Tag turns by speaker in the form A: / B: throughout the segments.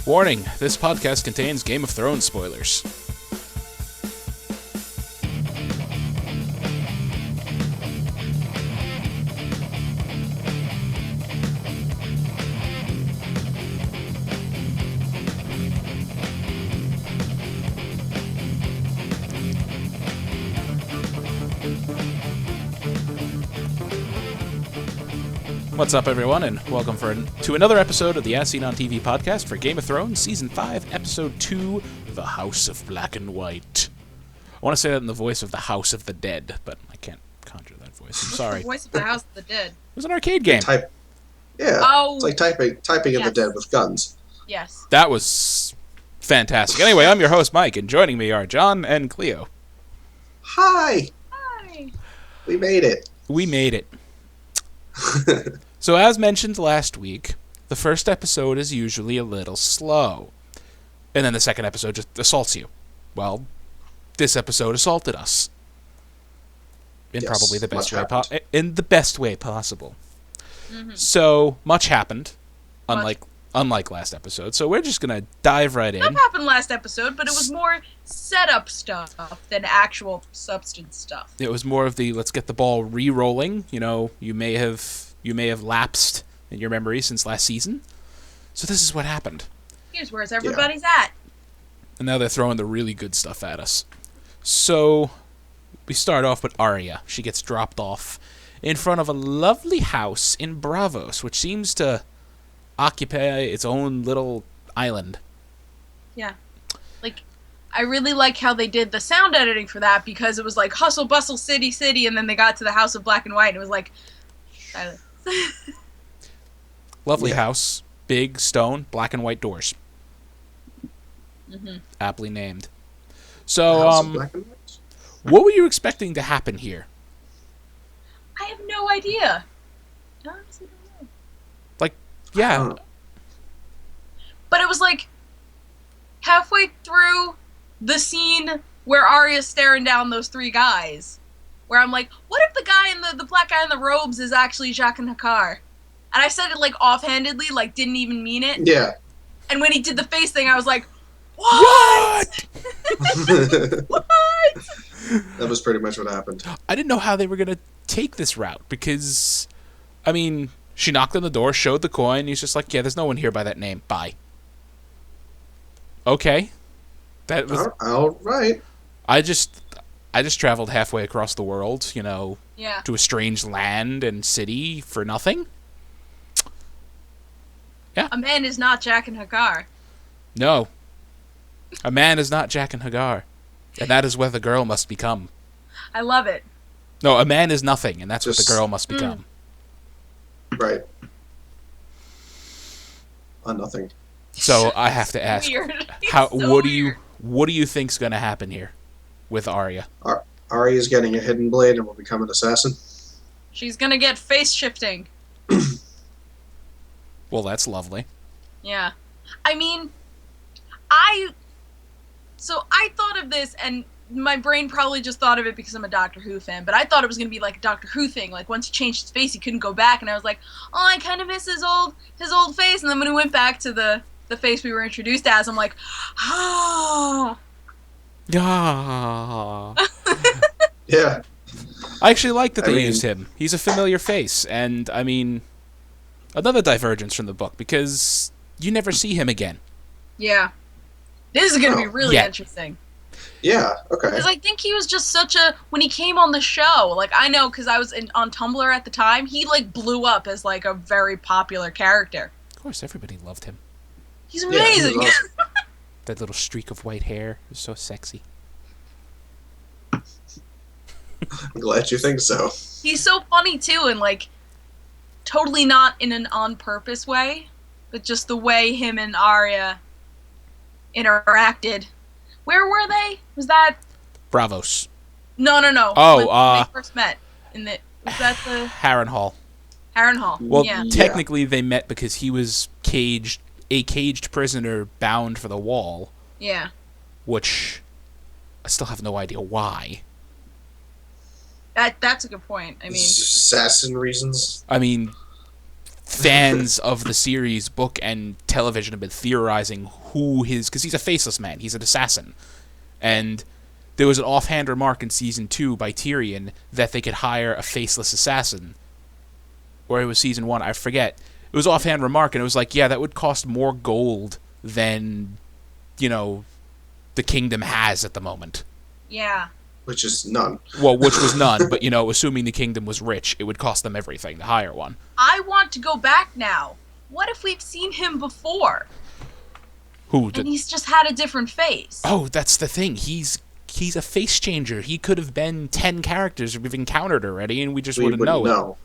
A: Warning, this podcast contains Game of Thrones spoilers. What's up, everyone, and welcome to another episode of the ASOTV podcast for Game of Thrones, Season 5, Episode 2, The House of Black and White. I want to say that in the voice of the House of the Dead, but I can't conjure that voice. I'm sorry.
B: The voice of the House of the Dead.
A: It was an arcade game.
B: Oh.
C: It's like typing in the dead with guns.
B: Yes.
A: That was fantastic. Anyway, I'm your host, Mike, and joining me are John and Cleo.
C: Hi!
B: Hi!
C: We made it.
A: We made it. So as mentioned last week, the first episode is usually a little slow. And then the second episode just assaults you. Well, this episode assaulted us. In
C: Yes,
A: probably the best
C: much
A: way in the best way possible.
B: Mm-hmm.
A: So much happened, unlike last episode. So we're just gonna dive right in.
B: That happened last episode, but it was more setup stuff than actual substance stuff.
A: It was more of the let's get the ball re-rolling. You know, you may have lapsed in your memory since last season. So this is what happened.
B: Here's where everybody's at.
A: And now they're throwing the really good stuff at us. So we start off with Arya. She gets dropped off in front of a lovely house in Bravos, which seems to occupy its own little island.
B: Yeah. Like, I really like how they did the sound editing for that, because it was like hustle, bustle, city, city, and then they got to the House of Black and White, and it was like, silence.
A: Lovely house, big stone, black and white doors.
B: Mm-hmm.
A: Aptly named.
C: The
A: So,
C: House of Black and White?
A: what were you expecting to happen here?
B: I have no idea. I honestly don't know.
A: Yeah,
C: Huh.
B: But it was like halfway through the scene where Arya's staring down those three guys, where I'm like, what if the guy in the black guy in the robes is actually Jaqen H'ghar? And I said it like offhandedly, like didn't even mean it.
C: Yeah.
B: And when he did the face thing, I was like, what? What?
C: That was pretty much what happened.
A: I didn't know how they were going to take this route because, I mean, she knocked on the door, showed the coin, he's just like, yeah, there's no one here by that name. Bye. Okay. That was...
C: All right.
A: I just traveled halfway across the world, you know,
B: Yeah.
A: to a strange land and city for nothing.
B: A man is not Jaqen H'ghar.
A: No. A man is not Jaqen H'ghar. And that is where the girl must become.
B: I love it.
A: No, a man is nothing, and that's what the
C: Just-
A: girl must become.
C: Right. Nothing.
A: So I have to ask,
B: Weird. It's
A: how?
B: so
A: What do
B: weird.
A: you think's going to happen here with Arya?
C: Arya's getting a hidden blade and will become an assassin.
B: She's gonna get face shifting.
A: Well, that's lovely.
B: Yeah. I mean, I thought of this, and my brain probably just thought of it because I'm a Doctor Who fan, but I thought it was going to be like a Doctor Who thing. Like, once he changed his face, he couldn't go back, and I was like, oh, I kind of miss his old face. And then when he went back to the face we were introduced as, I'm like, ah.
A: Yeah.
C: Yeah.
A: I actually like that
C: I
A: they
C: mean-
A: used him. He's a familiar face, and I mean, another divergence from the book because you never see him again.
B: Yeah. This is going to be
C: Oh,
B: really
A: yeah.
B: interesting.
C: Yeah. Okay.
B: Because I think he was just when he came on the show, like, I know because I was on Tumblr at the time, he, like, blew up as, like, a very popular character.
A: Of course, everybody loved him.
B: He's
C: Yeah, he was
B: amazing.
C: awesome.
A: That little streak of white hair was so sexy.
C: I'm glad you think so.
B: He's so funny, too, and, like, totally not in an on-purpose way, but just the way him and Arya interacted. Where were they? Was that...
A: Bravos.
B: No.
A: Oh,
B: when they first met. Was that the
A: Harrenhal.
B: Harrenhal?
A: Well,
B: Yeah.
A: technically they met because he was a caged prisoner bound for the wall,
B: Yeah.
A: which I still have no idea why.
B: That's a good point. I mean,
C: Assassin reasons.
A: I mean, fans of the series, book and television, have been theorizing because he's a faceless man. He's an assassin. And there was an offhand remark in season 2 by Tyrion that they could hire a faceless assassin. Or it was season 1, I forget. It was offhand remark, and it was like, yeah, that would cost more gold than, the kingdom has at the moment.
B: Yeah.
C: Which is none.
A: Well, which was none, but, assuming the kingdom was rich, it would cost them everything to hire one.
B: I want to go back now. What if we've seen him before?
A: Who?
B: And he's just had a different face.
A: Oh, that's the thing. He's a face changer. He could have been 10 characters we've encountered already, and we just wouldn't know it.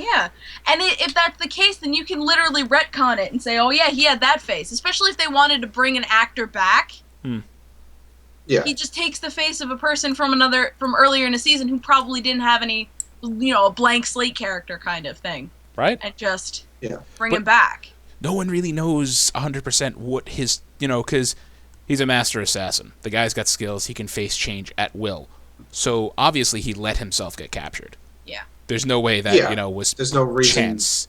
B: Yeah. And if that's the case, then you can literally retcon it and say, oh yeah, he had that face. Especially if they wanted to bring an actor back.
C: Yeah.
B: He just takes the face of a person from earlier in a season who probably didn't have any, a blank slate character kind of thing.
A: Right.
B: And just bring
A: But
B: him back.
A: No one really knows 100% what his, because he's a master assassin. The guy's got skills. He can face change at will. So obviously he let himself get captured.
B: Yeah.
A: There's no way that, was
C: There's no reason.
A: chance.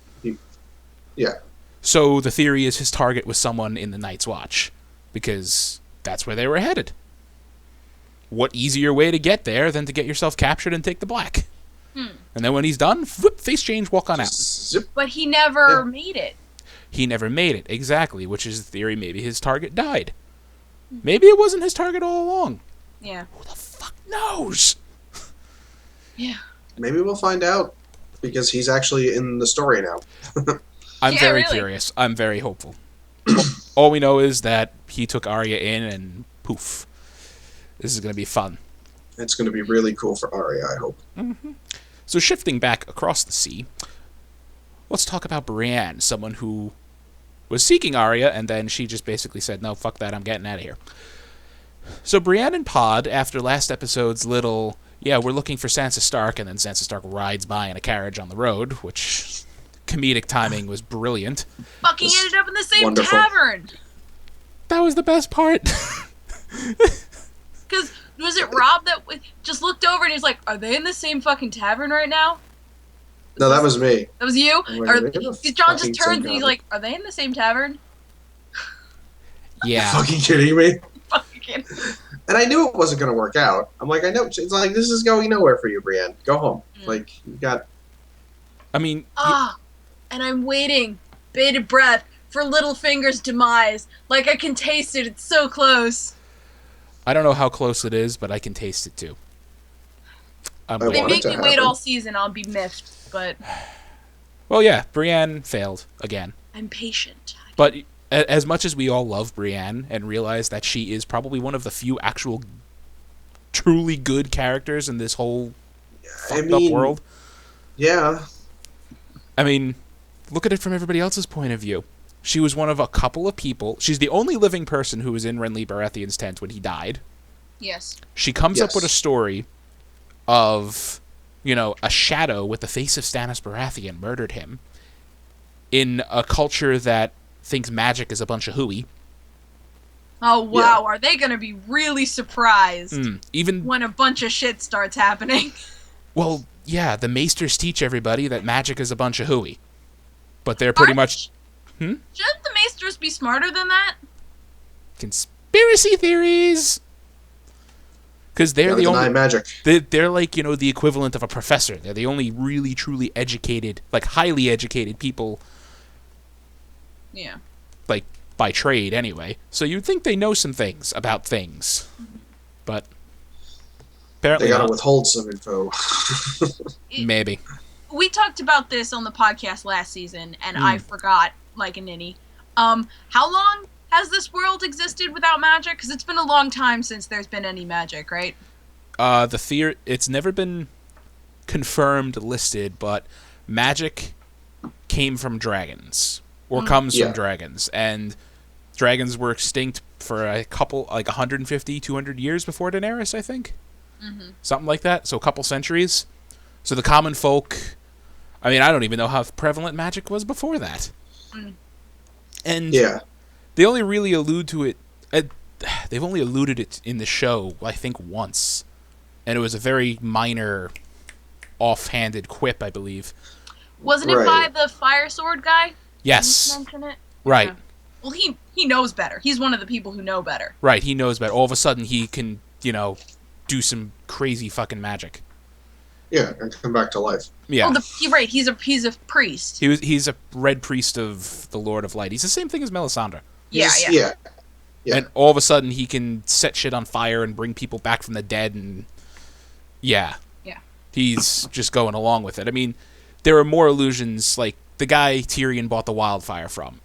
C: Yeah.
A: So the theory is his target was someone in the Night's Watch, because that's where they were headed. What easier way to get there than to get yourself captured and take the black? And then when he's done, face change, walk on out.
C: Zip.
B: But he never made it.
A: He never made it, exactly, which is the theory maybe his target died. Maybe it wasn't his target all along.
B: Yeah.
A: Who the fuck knows?
B: Yeah.
C: Maybe we'll find out, because he's actually in the story now.
A: I'm
B: Yeah,
A: very
B: really.
A: curious. I'm very hopeful. All we know is that he took Arya in and poof. This is going to be fun.
C: It's going to be really cool for Arya, I hope.
A: So shifting back across the sea, let's talk about Brienne, someone who was seeking Arya, and then she just basically said, no, fuck that, I'm getting out of here. So Brienne and Pod, after last episode's little, we're looking for Sansa Stark, and then Sansa Stark rides by in a carriage on the road, which comedic timing was brilliant.
B: Fucking
C: This
B: ended up in the same
C: wonderful.
B: tavern.
A: That was the best part.
B: Because was it Rob that just looked over and he's like, are they in the same fucking tavern right now?
C: No, that was me.
B: That was you?
C: I'm like,
B: Or
C: "Are they in the
B: John
C: fucking
B: just turns
C: same
B: and he's
C: tavern?"
B: like, are they in the same tavern?
A: Yeah.
C: Fucking kidding me?
B: Fucking.
C: And I knew it wasn't going to work out. I'm like, I know. It's like, this is going nowhere for you, Brienne. Go home. Like, you got...
A: I mean,
B: And I'm waiting, bated breath, for Littlefinger's demise. Like I can taste it. It's so close.
A: I don't know how close it is, but I can taste it too.
C: I
B: They
C: want it
B: make
C: to
B: me wait
C: happen.
B: all season. I'll be miffed, but
A: Well, yeah, Brienne failed again.
B: I'm patient.
A: But as much as we all love Brienne and realize that she is probably one of the few actual truly good characters in this whole fucked up world,
C: Yeah.
A: I mean, look at it from everybody else's point of view. She was one of a couple of people. She's the only living person who was in Renly Baratheon's tent when he died.
B: Yes.
A: She comes up
C: Yes.
A: with a story of, a shadow with the face of Stannis Baratheon murdered him in a culture that thinks magic is a bunch of hooey.
B: Oh wow, are they gonna be really surprised
A: Even
B: when a bunch of shit starts happening?
A: Well, yeah, the maesters teach everybody that magic is a bunch of hooey. But they're pretty much
B: Shouldn't the maesters be smarter than that?
A: conspiracy theories. Because they're the
C: deny
A: only...
C: magic.
A: They're like, the equivalent of a professor. They're the only really, truly educated, like highly educated people,
B: Yeah.
A: like by trade anyway. So you'd think they know some things about things. But apparently
C: They gotta
A: not.
C: withhold some info.
A: Maybe.
B: We talked about this on the podcast last season, and I forgot like a ninny. How long has this world existed without magic? Because it's been a long time since there's been any magic, right?
A: The theory, it's never been confirmed, listed, but magic came from dragons, or comes from dragons, and dragons were extinct for a couple, like 150, 200 years before Daenerys, I think. Something like that, so a couple centuries. So the common folk, I mean, I don't even know how prevalent magic was before that. And
C: Yeah.
A: they only really allude to it, they've only alluded it in the show, I think, once. And it was a very minor, offhanded quip, I believe.
B: Wasn't it by the fire sword guy?
A: Yes.
B: Didn't you mention it?
A: Right.
B: Yeah. Well, he knows better. He's one of the people who know better.
A: Right, he knows better. All of a sudden, he can, do some crazy fucking magic.
C: Yeah, and come back to life.
A: Yeah.
B: Well, you're right. He's a priest.
A: He's a red priest of the Lord of Light. He's the same thing as Melisandre.
B: Yeah.
A: And all of a sudden, he can set shit on fire and bring people back from the dead, and yeah. He's just going along with it. I mean, there are more allusions, like the guy Tyrion bought the wildfire from.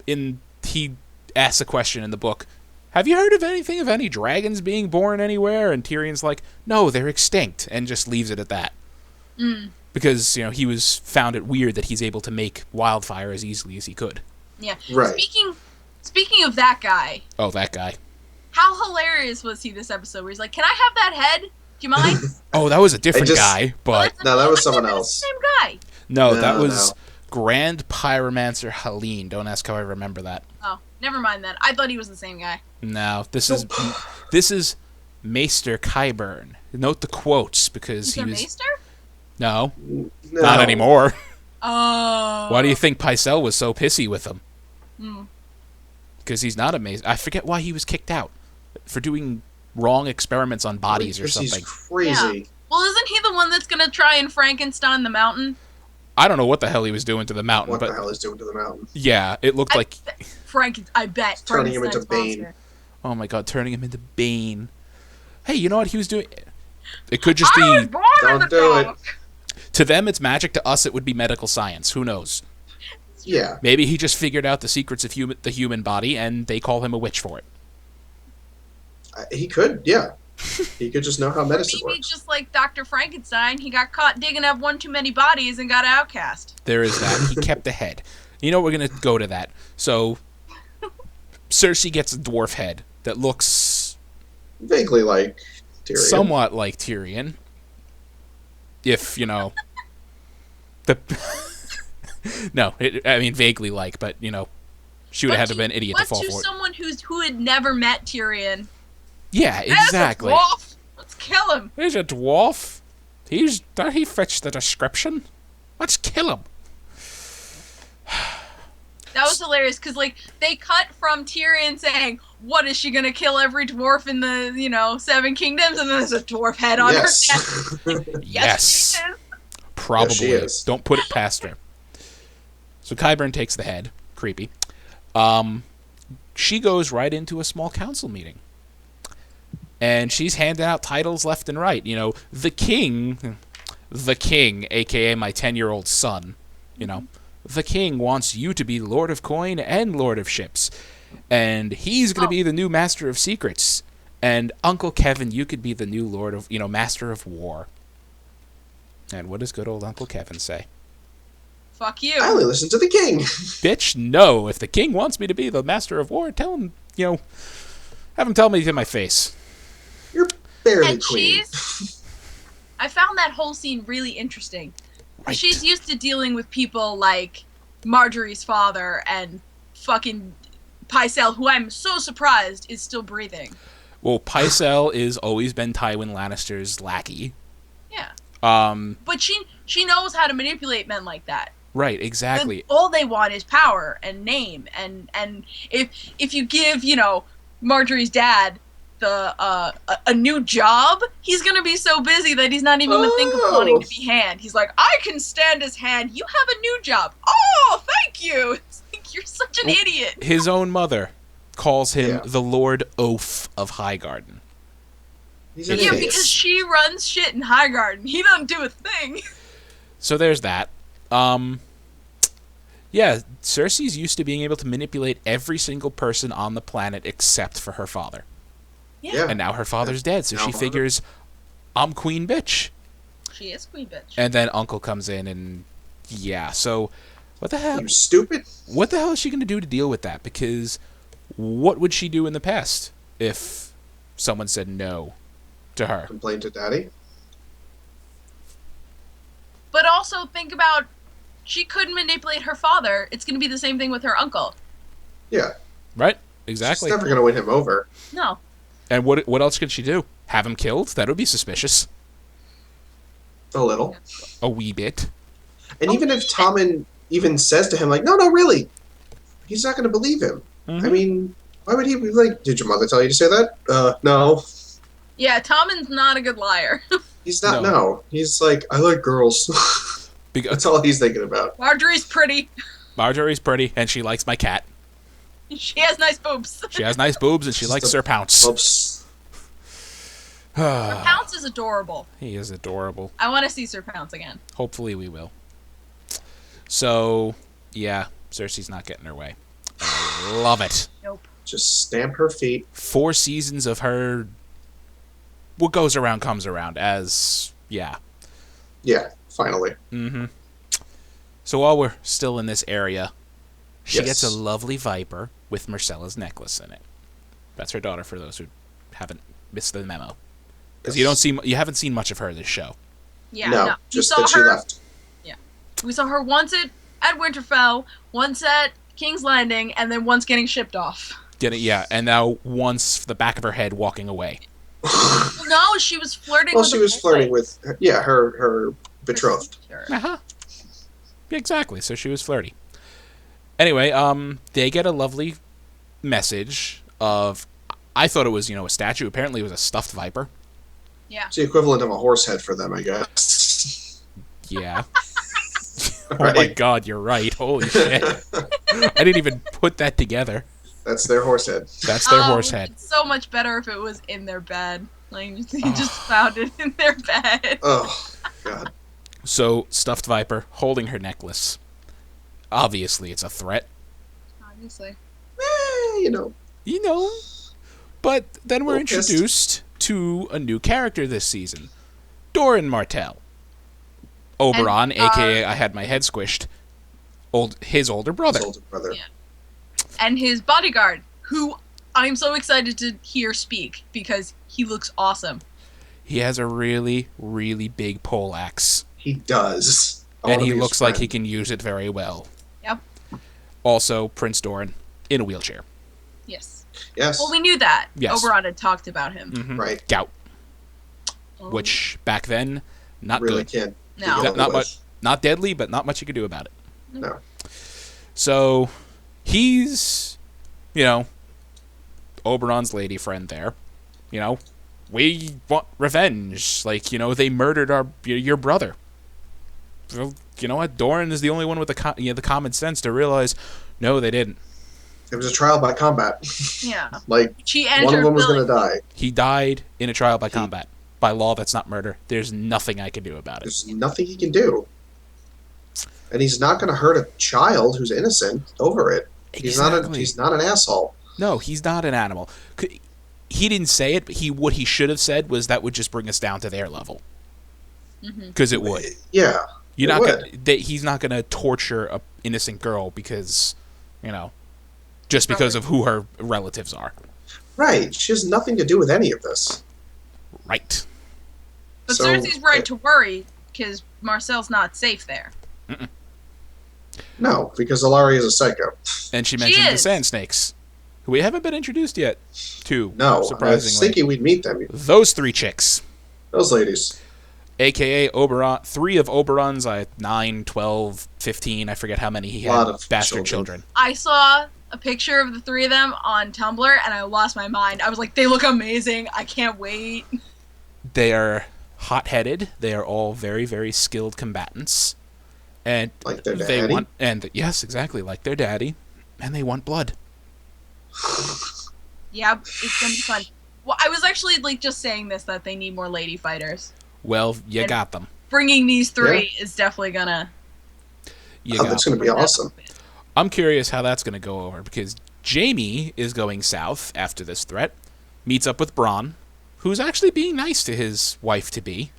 A: He asks a question in the book, have you heard of anything of any dragons being born anywhere? And Tyrion's like, no, they're extinct, and just leaves it at that. Because, he was found it weird that he's able to make wildfire as easily as he could.
B: Yeah.
C: Right.
B: Speaking of that guy.
A: Oh, that guy.
B: How hilarious was he this episode where he's like, can I have that head? Do you mind?
A: Oh, that was a different guy, but...
C: No, that was someone else.
B: Same guy.
A: No, that was Grand Pyromancer Helene. Don't ask how I remember that.
B: Oh, never mind that. I thought he was the same guy.
A: No, this is Maester Qyburn. Note the quotes, because he was...
B: Maester?
A: No, not anymore.
B: Oh.
A: Why do you think Pycelle was so pissy with him? Because he's not a Maester. I forget why he was kicked out. For doing wrong experiments on bodies or something.
C: He's crazy.
B: Yeah. Well, isn't he the one that's going to try and Frankenstein the mountain?
A: I don't know what the hell he was doing to the mountain.
C: What the hell he's doing to the mountain?
A: Yeah, it looked like...
B: I bet.
C: Turning him into Bane.
B: Monster.
A: Oh my god, turning him into Bane. Hey, you know what he was doing? It could just be...
C: Don't do it.
A: To them, it's magic. To us, it would be medical science. Who knows?
C: Yeah.
A: Maybe he just figured out the secrets of the human body, and they call him a witch for it.
C: He could, yeah. He could just know how medicine
B: Maybe
C: works.
B: just like Dr. Frankenstein, he got caught digging up one too many bodies and got outcast.
A: There is that. He kept the head. You know, we're going to go to that. So, Cersei gets a dwarf head that looks...
C: Vaguely like Tyrion.
A: Somewhat like Tyrion. If, No, vaguely like, but, she would have had to be an idiot to fall for it.
B: Someone who had never met Tyrion.
A: Yeah, exactly.
B: That's a dwarf. Let's kill him.
A: He's a dwarf. Don't he fetch the description? Let's kill him.
B: That was hilarious because, they cut from Tyrion saying, "What is she gonna kill every dwarf in the, Seven Kingdoms?" And then there's a dwarf head on her neck.
A: Yes.
B: She is.
A: Probably.
C: Yes, she is.
A: Don't put it past her. So Qyburn takes the head. Creepy. She goes right into a small council meeting. And she's handing out titles left and right. The king, a.k.a. my 10-year-old son, the king wants you to be Lord of Coin and Lord of Ships. And he's going to be the new Master of Secrets. And Uncle Kevin, you could be the new Lord of, Master of War. And what does good old Uncle Kevin say?
B: Fuck you.
C: I only listen to the king.
A: Bitch, no. If the king wants me to be the Master of War, tell him, have him tell me to my face.
C: You're barely
B: and
C: queen.
B: I found that whole scene really interesting.
A: Right.
B: She's used to dealing with people like Marjorie's father and fucking Pycelle, who I'm so surprised is still breathing.
A: Well, Pycelle is always been Tywin Lannister's lackey.
B: Yeah.
A: But
B: she knows how to manipulate men like that.
A: Right, exactly.
B: All they want is power and name, and if you give Marjorie's dad a new job, he's gonna be so busy that he's not even gonna think of wanting to be hand. He's like, I can stand as hand. You have a new job. Oh, thank you. It's like, you're such an idiot.
A: His own mother calls him the Lord Oaf of Highgarden.
C: He's
B: because she runs shit in Highgarden. He doesn't do a thing.
A: So there's that. Yeah, Cersei's used to being able to manipulate every single person on the planet except for her father.
B: Yeah.
A: And now her father's dead, so she figures, I'm queen bitch.
B: She is queen bitch.
A: And then Uncle comes in and, so what the hell?
C: You stupid.
A: What the hell is she going to do to deal with that? Because what would she do in the past if someone said no to her?
C: Complain to daddy?
B: But also think about, she couldn't manipulate her father. It's going to be the same thing with her uncle.
C: Yeah.
A: Right? Exactly.
C: She's never going to win him over.
B: No.
A: And what else could she do? Have him killed? That would be suspicious.
C: A little.
A: A wee bit.
C: And even if Tommen even says to him, like, no, really, he's not going to believe him.
A: Mm-hmm.
C: I mean, why would he be like, did your mother tell you to say that? No.
B: Yeah, Tommen's not a good liar.
C: He's not, no. He's like, I like girls. That's all he's thinking about.
B: Marjorie's pretty.
A: Marjorie's pretty, and she likes my cat.
B: She has nice boobs.
A: She has nice boobs, and she likes Sir Pounce.
C: Oops.
B: Sir Pounce is adorable.
A: He is adorable.
B: I want to see Sir Pounce again.
A: Hopefully we will. So, yeah, Cersei's not getting her way. I love it.
B: Nope.
C: Just stamp her feet.
A: 4 seasons of her... What goes around comes around, as... Yeah.
C: Yeah, finally.
A: Mm-hmm. So while we're still in this area, she gets a lovely viper with Myrcella's necklace in it. That's her daughter, for those who haven't missed the memo. Because you haven't seen much of her this show.
B: Yeah,
C: no. Just that she left.
B: Yeah. We saw her once at Winterfell, once at King's Landing, and then once getting shipped off.
A: And now once the back of her head walking away.
B: No, she was flirting
C: well,
B: with
C: she was flirting with, her betrothed.
A: Uh-huh. Exactly, so she was flirty. Anyway, they get a lovely message of... I thought it was, a statue. Apparently it was a stuffed viper.
B: Yeah.
C: It's the equivalent of a horse head for them, I guess.
A: Yeah.
C: Right?
A: Oh my god, you're right. Holy shit. I didn't even put that together.
C: That's their horse head.
A: That's their horse head.
B: It's so much better if it was in their bed. Like, you just found it in their bed.
C: Oh, God.
A: So, stuffed viper holding her necklace. Obviously, it's a threat.
B: Obviously.
C: You know.
A: But then we're
C: Pissed.
A: introduced to a new character this season. Doran Martell. Oberon, a.k.a. I had my head squished. His older brother.
C: His older brother.
B: Yeah. And his bodyguard, who I'm so excited to hear speak, because he looks awesome.
A: He has a really, really big pole axe.
C: He does.
A: And he looks like he can use it very well.
B: Yep.
A: Also, Prince Doran in a wheelchair.
B: Yes.
C: Yes.
B: Well, we knew that.
A: Yes.
B: Oberon had talked about him.
A: Mm-hmm.
C: Right.
A: Gout.
B: Oh.
A: Which, back then, not
C: really
A: good.
C: Can't
B: No.
A: Not much. Not deadly, but not much you can do about it.
C: No.
A: So, he's, Oberon's lady friend there. We want revenge. Like, they murdered your brother. Well, you know what? Doran is the only one with the common sense to realize, no, they didn't.
C: It was a trial by combat.
B: Yeah.
C: Like,
B: she
C: one of them was going to die.
A: He died in a trial by combat. By law, that's not murder. There's nothing I can do about it.
C: There's nothing he can do. And he's not going to hurt a child who's innocent over it.
A: Exactly.
C: He's not an asshole.
A: No, he's not an animal. He didn't say it, but what he should have said was that would just bring us down to their level. Because it would.
C: Yeah.
A: He's not going to torture an innocent girl because, just because of who her relatives are.
C: Right. She has nothing to do with any of this.
A: Right.
B: But Cersei's right to worry because Marcel's not safe there.
A: Mm-mm.
C: No, because Alaria is a psycho.
A: And she mentioned the Sand Snakes, who we haven't been introduced yet to.
C: No,
A: surprisingly.
C: I was thinking we'd meet them.
A: Those 3 chicks.
C: Those ladies.
A: A.K.A. Oberon. 3 of Oberon's, 9, 12, 15, I forget how many he had. Bastard children.
B: I saw a picture of the 3 of them on Tumblr, and I lost my mind. I was like, they look amazing. I can't wait.
A: They are hot-headed. They are all very, very skilled combatants. And
C: like their daddy?
A: Yes, exactly, like their daddy. And they want blood.
B: Yeah, it's gonna be fun. Well, I was actually just saying this, that they need more lady fighters.
A: Well, you got them.
B: Bringing these 3 is definitely gonna...
C: That's gonna be awesome.
A: I'm curious how that's gonna go over, because Jaime is going south after this threat, meets up with Bronn, who's actually being nice to his wife-to-be.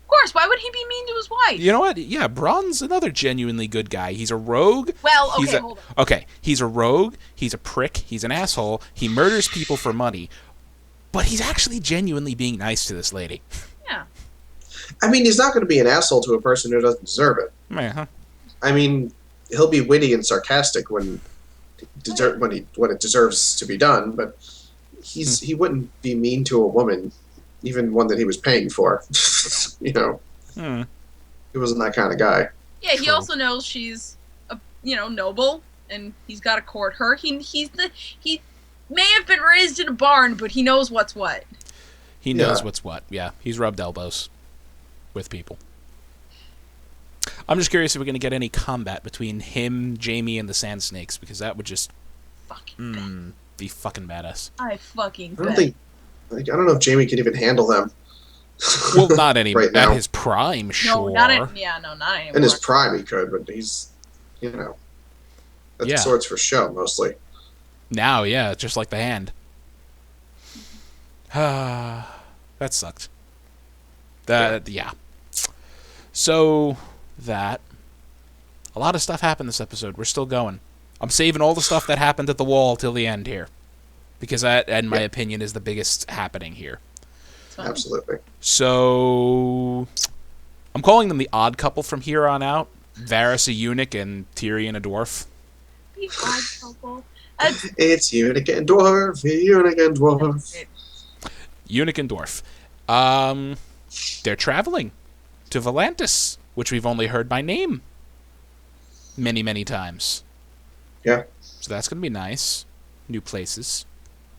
B: Of course, why would he be mean to his wife?
A: You know what? Yeah, Bronn's another genuinely good guy. He's a rogue.
B: Well, okay, hold on.
A: Okay, he's a rogue, he's a prick, he's an asshole, he murders people for money, but he's actually genuinely being nice to this lady.
B: Yeah.
C: I mean, he's not going to be an asshole to a person who doesn't deserve it.
A: Uh-huh.
C: I mean, he'll be witty and sarcastic when it deserves to be done, but he wouldn't be mean to a woman, even one that he was paying for. he wasn't that kind of guy.
B: Yeah, he
A: True.
B: also knows she's, noble, and he's got to court her. He may have been raised in a barn, but he knows what's what.
A: He knows what's what. Yeah, he's rubbed elbows with people. I'm just curious if we're going to get any combat between him, Jamie, and the Sand Snakes, because that would just be fucking badass.
B: I fucking
C: I don't
B: bet.
C: think. Like, I don't know if Jamie can even handle them.
A: Well, not any
C: Right
A: at
C: now.
A: his prime, sure.
B: No, not anymore.
C: In his prime, he could, but he's, that's swords for show mostly.
A: Now, yeah, just like the hand. That sucked. Yeah. So, a lot of stuff happened this episode. We're still going. I'm saving all the stuff that happened at the wall till the end here. Because that, in my opinion, is the biggest happening here.
C: Absolutely.
A: So, I'm calling them the odd couple from here on out. Varys a eunuch and Tyrion a dwarf.
B: The odd couple.
C: It's eunuch and dwarf, eunuch and dwarf.
A: Eunuch and dwarf. They're traveling to Volantis, which we've only heard by name many, many times.
C: Yeah.
A: So that's going to be nice. New places.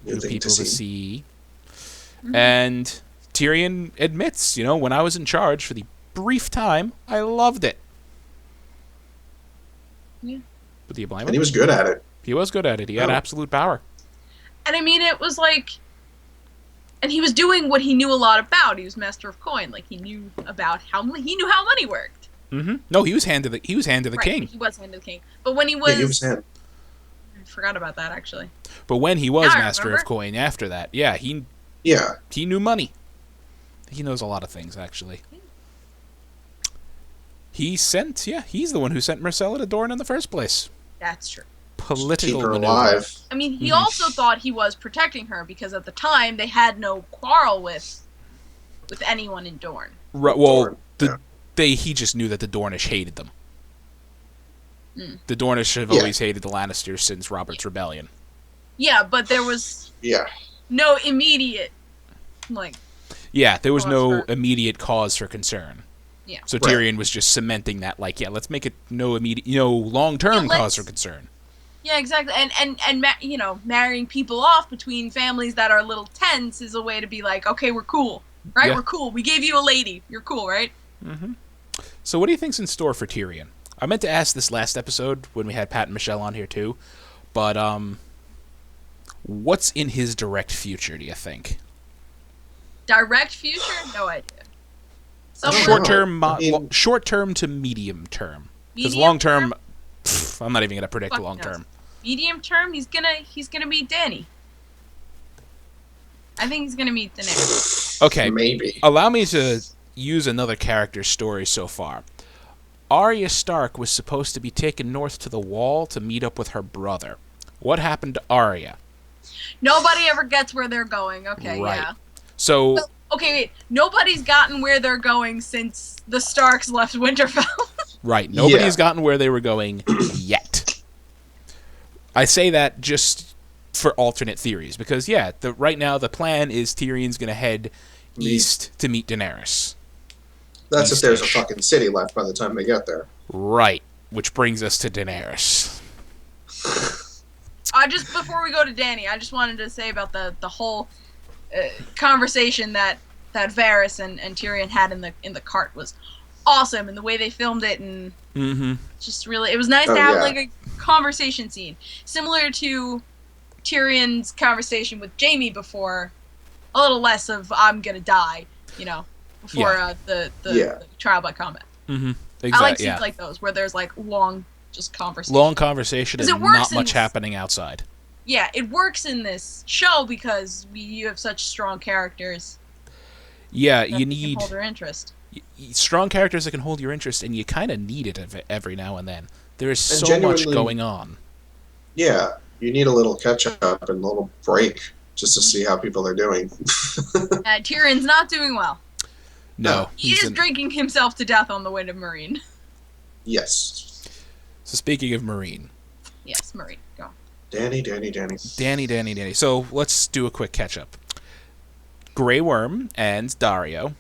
A: New
C: thing
A: people to see.
B: Mm-hmm.
A: And Tyrion admits, when I was in charge for the brief time, I loved it.
B: Yeah.
A: But do you blame him?
C: And he was good at it.
A: He was good at it. He had absolute power.
B: And I mean, it was like, and he was doing what he knew a lot about. He was master of coin. Like he knew how money worked.
A: Mm-hmm. No, he was hand to the king.
B: He was hand of the king. But when he was,
C: he was hand.
B: I forgot about that actually.
A: But when he was
B: Now I
A: master of
B: remember.
A: coin, after that, he knew money. He knows a lot of things actually. He's the one who sent Marcella to Dorne in the first place.
B: That's true.
A: Political
C: Keep her
A: maneuver.
C: alive.
B: I mean, he also thought he was protecting her because at the time they had no quarrel with anyone in Dorne.
A: Right, well,
C: Dorne,
A: he just knew that the Dornish hated them. The Dornish have always hated the Lannisters since Robert's Rebellion.
B: Yeah, but there was
C: Yeah.
B: no immediate
A: there was
B: cause
A: no
B: for-
A: immediate cause for concern.
B: Yeah.
A: So
C: Right.
A: Tyrion was just cementing that, let's make it no immediate, long-term cause for concern.
B: Yeah, exactly. And marrying people off between families that are a little tense is a way to be like, okay, we're cool, right?
A: Yeah.
B: We're cool. We gave you a lady. You're cool, right?
A: So what do you think's in store for Tyrion? I meant to ask this last episode when we had Pat and Michelle on here too, but what's in his direct future, do you think?
B: Direct future? No idea.
C: Somewhere-
A: Short-term to medium term. Because
B: Medium
A: long-term, I'm not even going to predict
B: Fuck
A: long-term.
B: knows. Medium term, he's gonna meet Danny. I think he's gonna meet Daenerys.
A: Okay,
C: Maybe.
A: allow me to use another character's story so far. Arya Stark was supposed to be taken north to the Wall to meet up with her brother. What happened to Arya?
B: Nobody ever gets where they're going. Okay,
A: Right.
B: yeah.
A: So,
B: Well, okay, wait. Nobody's gotten where they're going since the Starks left Winterfell.
A: right, nobody's
C: Yeah.
A: gotten where they were going yet. I say that just for alternate theories, because, right now the plan is Tyrion's going to head east to meet Daenerys.
C: That's if there's a
A: East-ish.
C: fucking city left by the time they get there.
A: Right, which brings us to Daenerys.
B: Just before we go to Danny, I just wanted to say about the whole conversation that Varys and Tyrion had in the cart was awesome, and the way they filmed it, and
A: Mm-hmm.
B: just really, it was nice to have like a conversation scene similar to Tyrion's conversation with Jaime before, a little less of I'm gonna die, before the trial by combat.
A: Mm-hmm.
B: I like
A: Exactly.
B: scenes like those where there's like long just conversation.
A: Long conversation
B: 'Cause
A: and
B: it works
A: not
B: in
A: much
B: this-
A: happening outside.
B: Yeah, it works in this show because you have such strong characters.
A: Yeah,
B: that
A: you
B: can
A: need
B: hold their interest.
A: strong characters that can hold your interest, and you kind of need it every now and then. There is
C: And
A: so much
C: genuinely-
A: going on.
C: Yeah, you need a little catch up and a little break just to see how people are doing.
B: Tyrion's not doing well.
A: No,
B: He is drinking himself to death on the way to Marine.
C: Yes.
A: So speaking of Marine,
B: Yes, Marine. Go.
C: Danny.
A: Danny. So let's do a quick catch up. Grey Worm and Dario.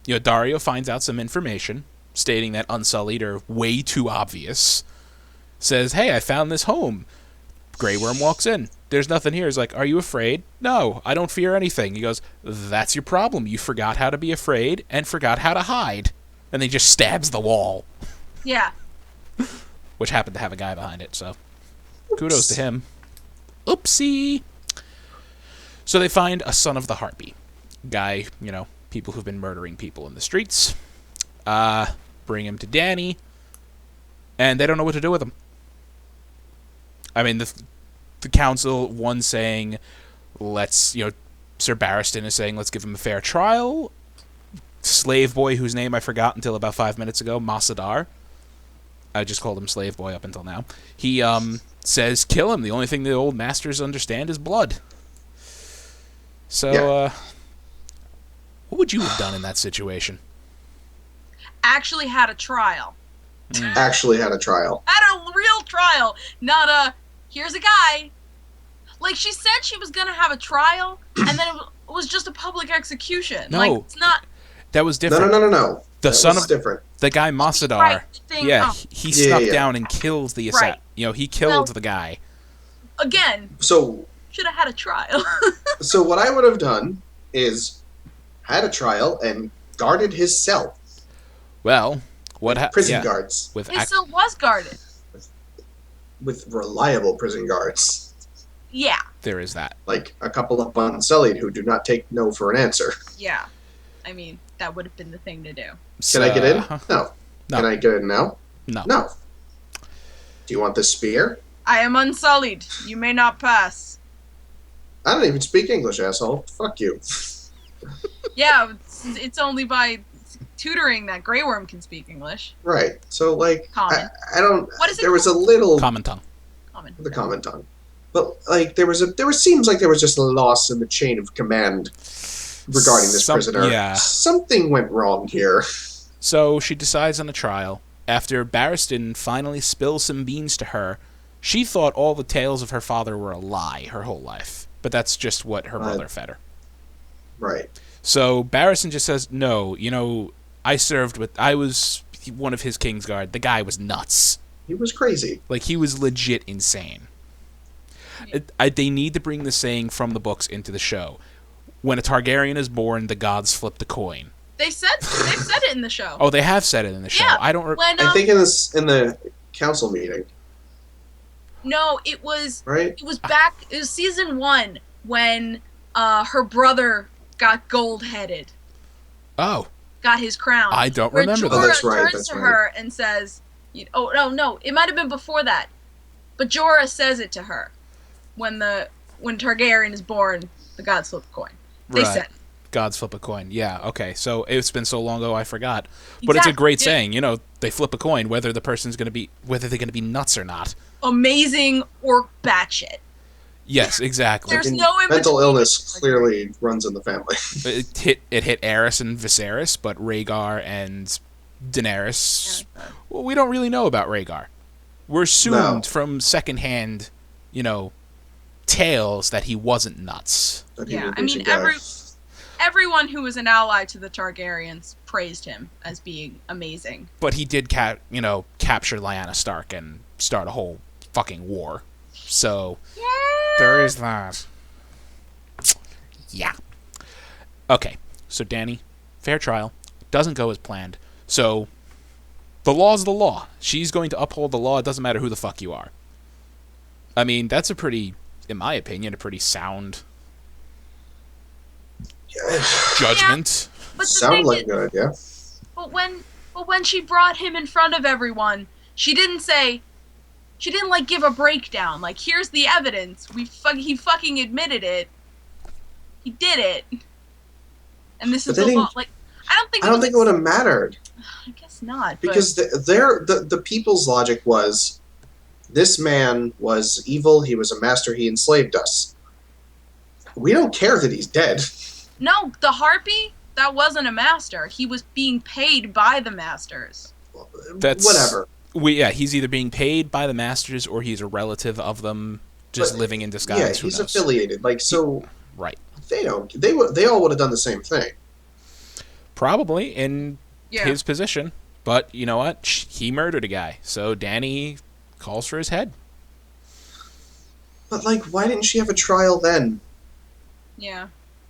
A: Dario finds out some information. stating that Unsullied are way too obvious, says, "Hey, I found this home." Grey Worm walks in. There's nothing here. He's like, "Are you afraid?" "No, I don't fear anything." He goes, "That's your problem. You forgot how to be afraid and forgot how to hide." And then he just stabs the wall.
B: Yeah.
A: Which happened to have a guy behind it, so kudos to him. Oopsie. So they find a son of the Harpy. Guy, people who've been murdering people in the streets. Bring him to Danny. And they don't know what to do with him. I mean, the council, one saying, Sir Barristan is saying, let's give him a fair trial. Slave boy, whose name I forgot until about 5 minutes ago, Massadar. I just called him Slave Boy up until now. He says, kill him. The only thing the old masters understand is blood. So, what would you have done in that situation?
B: Actually had a trial.
C: Actually had a trial.
B: Had a real trial. Not a, here's a guy. Like, she said she was going to have a trial, and then it was just a public execution.
A: No.
B: Like, it's not...
A: That was different.
C: No.
A: The son of
C: different.
A: The guy Massadar.
B: Right,
A: he snuck down and kills the
B: Right.
A: he killed the guy.
B: Again.
C: So
B: Should have had a trial.
C: So what I would have done is had a trial and guarded his cell.
A: Well, what
C: prison guards
B: His cell was guarded.
C: with reliable prison guards.
B: Yeah.
A: There is that.
C: Like a couple of Unsullied who do not take no for an answer.
B: Yeah. I mean, that would have been the thing to do.
C: Can I get in? No.
A: No.
C: Can I get in now?
A: No.
C: No. Do you want this spear?
B: I am Unsullied. You may not pass.
C: I don't even speak English, asshole. Fuck you.
B: Yeah, it's only by tutoring that Grey Worm can speak English.
C: Right. So, like,
B: Common.
C: I don't...
B: What is it
C: There was a
B: called?
C: little...
A: Common tongue.
B: Common.
C: The common tongue. But, like, seems like there was just a loss in the chain of command regarding this prisoner.
A: Yeah.
C: Something went wrong here.
A: So she decides on a trial. After Barristan finally spills some beans to her, she thought all the tales of her father were a lie her whole life. But that's just what her brother fed her.
C: Right.
A: So Barristan just says, no, I was one of his Kingsguard. The guy was nuts.
C: He was crazy.
A: Like, he was legit insane. They need to bring the saying from the books into the show. When a Targaryen is born, the gods flip the coin.
B: They've said it in the show.
A: Oh, they have said it in the show.
B: Yeah,
A: I don't.
C: I think in the council meeting.
B: No, it was
C: right.
B: It was back. It was season 1 when her brother got gold-headed.
A: Oh.
B: Got his crown.
A: I don't remember that.
C: Oh, that's right.
B: Jorah turns
C: That's
B: to
C: right.
B: her and says, "Oh no, it might have been before that." But Jorah says it to her when Targaryen is born. The gods flip a coin. They
A: Right.
B: said.
A: Gods flip a coin. Yeah, okay. So it's been so long ago I forgot. But it's a
B: Exactly.
A: great saying. They flip a coin whether they're going to be nuts or not.
B: Amazing or batshit.
A: Yes, exactly.
B: There's no in
C: mental
B: between.
C: illness clearly runs in the family.
A: It hit Aerys and Viserys, but Rhaegar and Daenerys. Well, we don't really know about Rhaegar. We're assumed from secondhand, tales that he wasn't nuts.
B: Yeah, I mean everyone who was an ally to the Targaryens praised him as being amazing.
A: But he did capture Lyanna Stark and start a whole fucking war. So there is that. Yeah. Okay. So Dany, fair trial, doesn't go as planned. So the law's the law. She's going to uphold the law. It doesn't matter who the fuck you are. I mean, that's in my opinion, a pretty sound judgment.
B: Yeah, but the
C: Sound
B: thing
C: like
B: is,
C: good, yeah.
B: But when she brought him in front of everyone, she didn't give a breakdown. Like, here's the evidence. He fucking admitted it. He did it. And this is the law. Like, I don't think
C: it would have mattered.
B: I guess not.
C: Because the people's logic was, this man was evil. He was a master. He enslaved us. We don't care that he's dead.
B: No, the Harpy, that wasn't a master. He was being paid by the masters.
C: That's whatever.
A: He's either being paid by the masters or he's a relative of them, just living in disguise.
C: Yeah, he's affiliated. Like, so
A: right.
C: They all would have done the same thing.
A: Probably in his position. But you know what? He murdered a guy, so Danny calls for his head.
C: But, like, why didn't she have a trial then?
B: Yeah.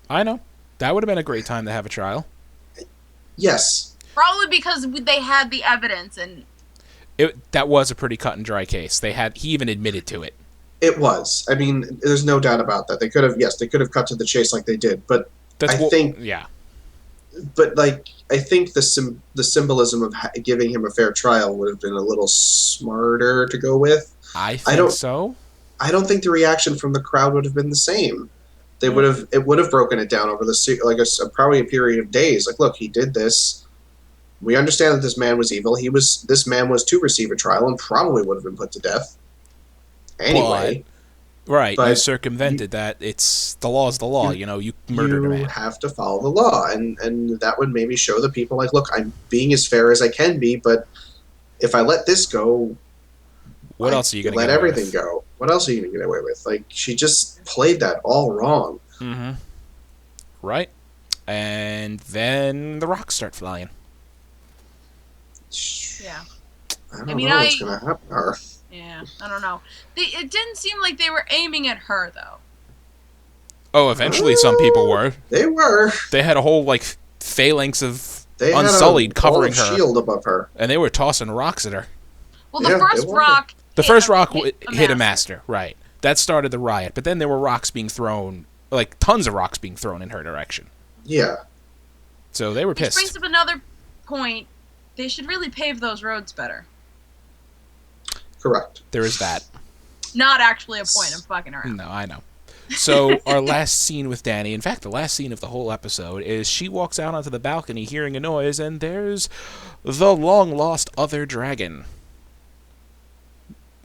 A: I know. That would have been a great time to have a trial.
C: Yes.
B: Probably because they had the evidence and...
A: That was a pretty cut and dry case. He even admitted to it.
C: It was. I mean, there's no doubt about that. They could have cut to the chase like they did, but I think the symbolism of giving him a fair trial would have been a little smarter to go with.
A: I think so.
C: I don't think the reaction from the crowd would have been the same. It would have broken it down over probably a period of days. Like, look, he did this. We understand that this man was evil. This man was to receive a trial and probably would have been put to death. Anyway.
A: You circumvented that. It's the law is the law. You murdered a man.
C: You have to follow the law, and that would maybe show the people, like, look, I'm being as fair as I can be, but if I let this go,
A: what else are you going to
C: let everything go? What else are you going to get away with? Like, she just played that all wrong.
A: Mm-hmm. Right. And then the rocks start flying.
B: Yeah.
C: I don't know what's going to happen to her.
B: Yeah, I don't know. It didn't seem like they were aiming at her, though.
A: Oh, eventually some people were.
C: They were.
A: They had a whole, phalanx of Unsullied covering her.
C: Shield above her.
A: And they were tossing rocks at her.
B: Well, the first rock
A: hit a master, right. That started the riot. But then there were rocks being thrown, tons of rocks being thrown in her direction.
C: Yeah.
A: So they were pissed.
B: Which brings up another point. They should really pave those roads better.
C: Correct.
A: There is that.
B: Not actually a point. I'm fucking around.
A: No, I know. So our last scene with Danny, in fact, the last scene of the whole episode, is she walks out onto the balcony hearing a noise, and there's the long-lost other dragon.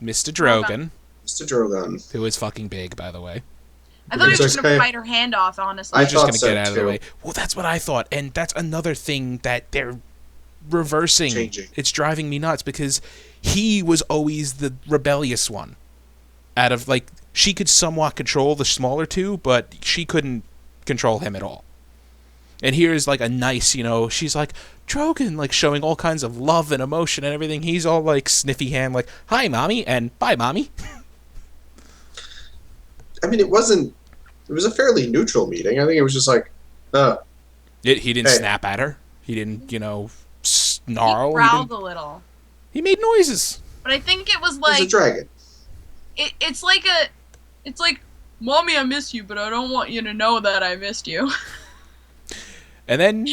A: Mr. Drogon.
C: Mr. Drogon.
A: Who is fucking big, by the way.
B: I thought he was going to bite her hand off, honestly.
C: I
A: was just going to
C: so
A: get out of the
C: too.
A: way. Well, that's what I thought, and that's another thing that they're reversing.
C: Changing.
A: It's driving me nuts, because he was always the rebellious one. Out of, she could somewhat control the smaller two, but she couldn't control him at all. And here's, a nice, she's like, Drogon, showing all kinds of love and emotion and everything. He's all, sniffy hand, hi, Mommy, and bye, Mommy.
C: I mean, it was a fairly neutral meeting. I think it was just
A: He didn't snap at her. He didn't, snarl.
B: He growled a little.
A: He made noises.
B: But I think it was
C: He's a dragon.
B: It's like, Mommy, I miss you, but I don't want you to know that I missed you.
A: And then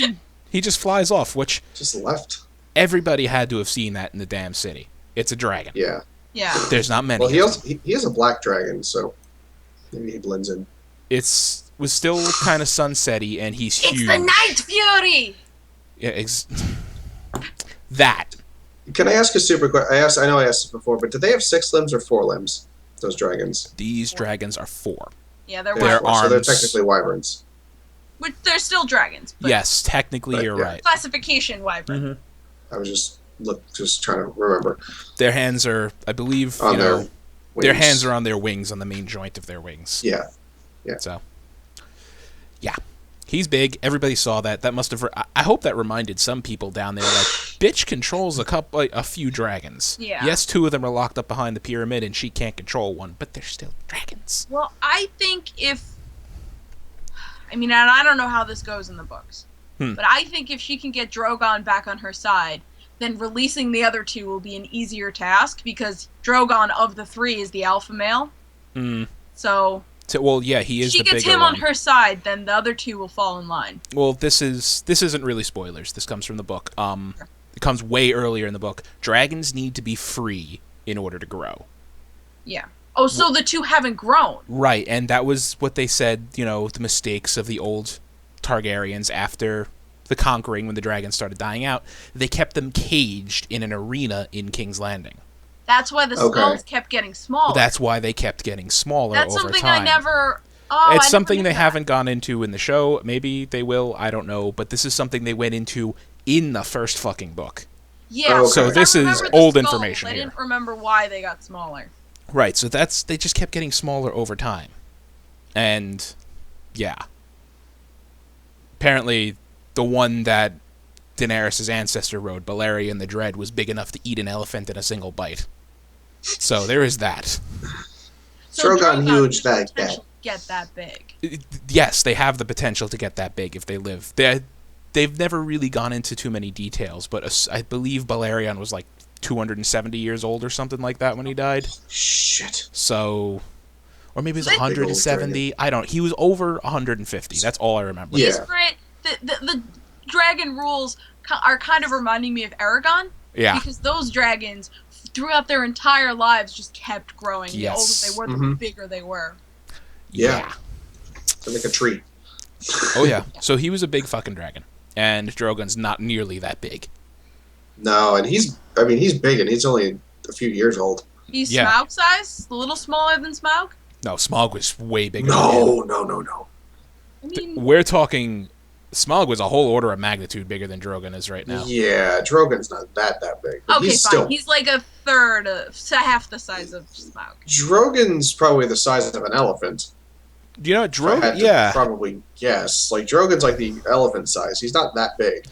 A: he just flies off, which...
C: Just left.
A: Everybody had to have seen that in the damn city. It's a dragon.
C: Yeah.
B: Yeah.
A: There's not many.
C: Well, he is a black dragon, so maybe he blends in.
A: Was still kind of sunsetty, and he's huge.
B: It's the Night Fury!
A: Yeah, that.
C: Can I ask a super quick... I know I asked this before, but do they have 6 limbs or 4 limbs, those dragons?
A: These dragons are 4.
B: Yeah, they're
A: Their
B: wyverns.
A: arms.
C: So they're technically wyverns.
B: Which, they're still dragons. But
A: Yes, technically you're right.
B: classification wyvern.
A: Mm-hmm.
C: I was just trying to remember.
A: Their hands are, I believe,
C: On their
A: their
C: wings.
A: hands are on their wings, on the main joint of their wings.
C: Yeah. Yeah.
A: So, yeah. He's big. Everybody saw that. That must have... I hope that reminded some people down there, bitch controls a few dragons.
B: Yeah.
A: Yes, 2 of them are locked up behind the pyramid, and she can't control one, but they're still dragons.
B: Well, I think and I don't know how this goes in the books, but I think if she can get Drogon back on her side, then releasing the other 2 will be an easier task, because Drogon of the 3 is the alpha male. So
A: well, yeah, he is the bigger one.
B: She gets him on her side, then the other 2 will fall in line.
A: Well, this isn't really spoilers. This comes from the book. It comes way earlier in the book. Dragons need to be free in order to grow.
B: Yeah. Oh, so the 2 haven't grown.
A: Right, and that was what they said, the mistakes of the old Targaryens after the conquering, when the dragons started dying out. They kept them caged in an arena in King's Landing.
B: That's why the skulls kept getting smaller.
A: That's why they kept getting smaller over time.
B: That's something I never...
A: It's something they haven't gone into in the show. Maybe they will, I don't know. But this is something they went into in the first fucking book.
B: Yeah.
A: So this is old information
B: I
A: here.
B: didn't remember why they got smaller.
A: Right, so they just kept getting smaller over time. And, yeah. Apparently, the one that Daenerys' ancestor rode, Balerion the Dread was big enough to eat an elephant in a single bite. So there is that.
B: So
C: Drogon huge
B: has
C: that
B: the potential to get that big.
A: Yes, they have the potential to get that big if they live. They've never really gone into too many details, but I believe Balerion was like 270 years old or something like that when he died.
C: Shit.
A: So, or maybe it was
B: Big old
A: 170. I don't. He was over 150. That's all I remember.
C: Yeah.
B: He's great. The dragon rules are kind of reminding me of Aragon.
A: Yeah.
B: Because those dragons, throughout their entire lives, just kept growing.
A: Yes.
B: The older they were, the bigger they were.
C: Yeah. They're like a tree.
A: Oh yeah. So he was a big fucking dragon, and Drogon's not nearly that big.
C: No, and he's big, and he's only a few years old.
B: He's
A: Yeah.
B: Smaug size, a little smaller than Smaug.
A: No, Smaug was way bigger. than him.
C: No.
B: I mean,
A: We're talking. Smaug was a whole order of magnitude bigger than Drogon is right now.
C: Yeah, Drogon's not that big. But
B: okay,
C: he's
B: fine.
C: still.
B: He's like a third, half the size of Smaug.
C: Drogon's probably the size of an elephant.
A: Do you know what
C: If I had
A: Drogon?
C: to
A: Yeah.
C: probably guess. Like Drogon's like the elephant size. He's not that big.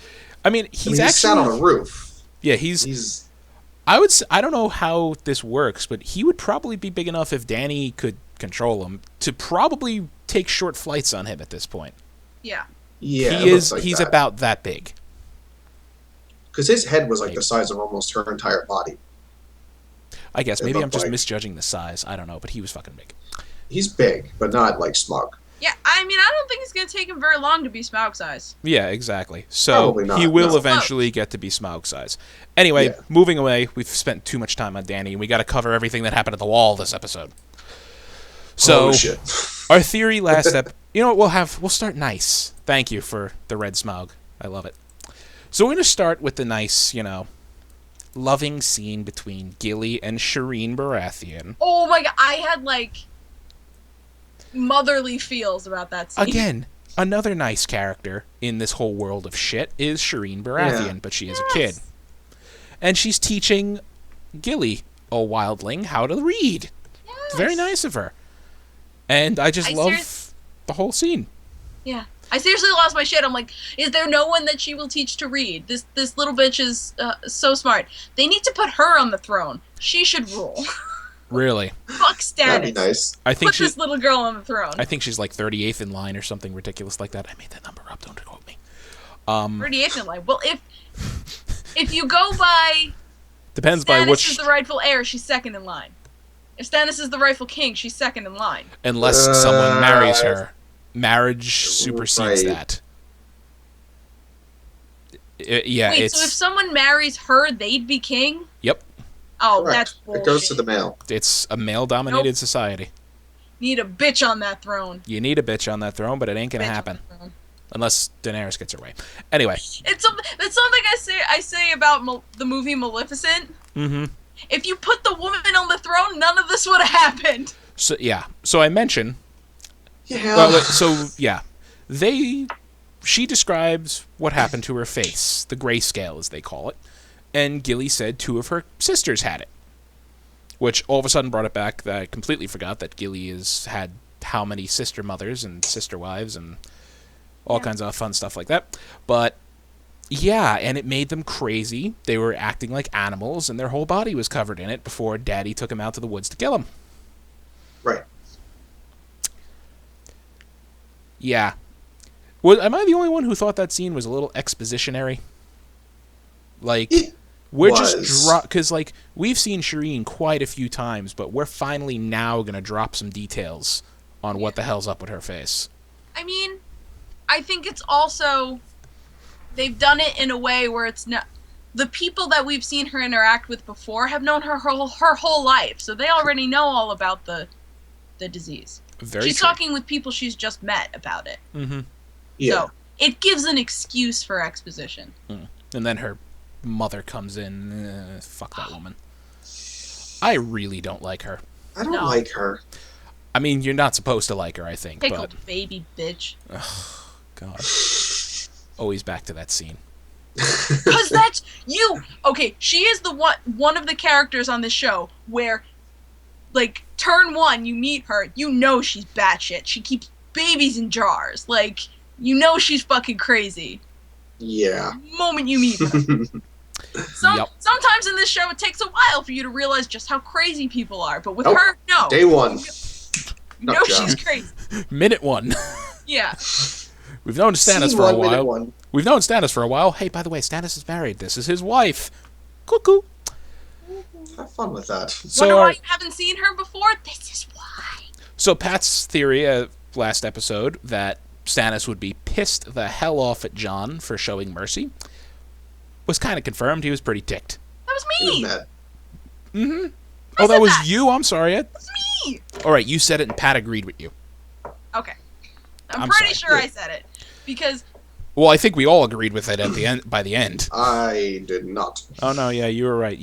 A: I mean, he's
C: He
A: actually.
C: sat on a roof.
A: Yeah,
C: He's.
A: I don't know how this works, but he would probably be big enough if Dany could control him to probably take short flights on him at this point.
B: Yeah.
C: Yeah,
A: he is. He's about that big.
C: Because his head was like
A: Maybe.
C: the size of almost her entire body.
A: I guess
C: It
A: maybe I'm
C: looked
A: just
C: like-
A: misjudging the size. I don't know, but he was fucking big.
C: He's big, but not like Smaug.
B: Yeah, I mean, I don't think it's going to take him very long to be Smaug size.
A: Yeah, exactly. So
C: Probably not,
A: he will
C: no.
A: eventually get to be Smaug size. Anyway,
C: Yeah.
A: moving away. We've spent too much time on Dany, and we got to cover everything that happened at the wall this episode. So
C: Oh shit.
A: our theory last step. You know what? We'll start nice. Thank you for the red Smaug. I love it. So we're gonna start with the nice, loving scene between Gilly and Shireen Baratheon.
B: Oh my god, I had like motherly feels about that scene.
A: Again, another nice character in this whole world of shit is Shireen Baratheon,
C: Yeah.
A: but she is a kid. And she's teaching Gilly, a wildling, how to read. It's very nice of her. And I just love the whole scene.
B: Yeah. I seriously lost my shit. I'm like, is there no one that she will teach to read? This little bitch is so smart. They need to put her on the throne. She should rule.
A: Really.
B: Fuck Stannis.
C: That'd be nice.
A: I think
B: Put this little girl on the throne.
A: I think she's like 38th in line or something ridiculous like that. I made that number up. Don't quote me.
B: 38th in line. Well, if you go by
A: Depends
B: Stannis
A: by
B: is
A: which,
B: the rightful heir, she's second in line. If Stannis is the rightful king, she's second in line.
A: unless someone marries her. Marriage supersedes
C: right.
A: that. Yeah,
B: Wait,
A: it's
B: so if someone marries her, they'd be king?
A: yep.
B: Oh,
C: Correct.
B: that's bullshit.
C: It goes to the male.
A: It's a male-dominated society.
B: Need a bitch on that throne.
A: You need a bitch on that throne, but it ain't gonna
B: Bitch on
A: happen
B: the throne.
A: unless Daenerys gets her way. Anyway,
B: It's something I say about the movie Maleficent.
A: mm-hmm.
B: If you put the woman on the throne, none of this would have happened.
A: So yeah, so I mentioned.
C: Yeah.
A: She describes what happened to her face, the grayscale as they call it, and Gilly said 2 of her sisters had it, which all of a sudden brought it back that I completely forgot that Gilly has had how many sister mothers and sister wives and all kinds of fun stuff like that. But yeah, and it made them crazy. They were acting like animals, and their whole body was covered in it before Daddy took them out to the woods to kill them.
C: Right.
A: Yeah. Am I the only one who thought that scene was a little expositionary? Like,
C: It
A: we're
C: was.
A: just because like we've seen Shireen quite a few times, but we're finally now gonna drop some details on what the hell's up with her face.
B: I mean, I think it's also they've done it in a way where it's not the people that we've seen her interact with before have known her whole life, so they already know all about the disease. She's
A: true.
B: talking with people she's just met about it.
A: Mm-hmm.
C: Yeah.
B: So it gives an excuse for exposition.
A: And then her mother comes in. Fuck that woman. I really don't like her.
C: I don't
B: No.
C: like her.
A: I mean, you're not supposed to like her, I think,
B: Pickled
A: but
B: baby bitch.
A: God, always back to that scene.
B: Because that's you. Okay, she is the one of the characters on this show where, like, turn 1, you meet her, you know she's batshit. She keeps babies in jars. Like, you know she's fucking crazy.
C: Yeah.
B: The moment you meet her. Sometimes in this show, it takes a while for you to realize just how crazy people are. But with
C: Nope.
B: her, no.
C: Day one.
B: You know she's crazy.
A: Minute 1.
B: Yeah.
A: We've known Stannis
C: Scene
A: for a
C: 1, minute
A: while.
C: 1.
A: We've known Stannis for a while. Hey, by the way, Stannis is married. This is his wife. Cuckoo.
C: Have fun with that.
B: Wonder why you haven't seen her before? This is why.
A: So Pat's theory last episode that Stannis would be pissed the hell off at Jon for showing mercy was kind of confirmed. He was pretty ticked.
B: That was
C: He was
B: me.
C: mad.
A: Mm-hmm.
B: I
A: Oh, that
B: said
A: was
B: that.
A: you? I'm sorry, Ed.
B: That was me.
A: All right, you said it and Pat agreed with you.
B: Okay. I'm
A: I'm
B: pretty
A: sorry.
B: sure I said it. Because
A: Well, I think we all agreed with it at the end. By the end.
C: I did not.
A: Oh no, yeah, you were right.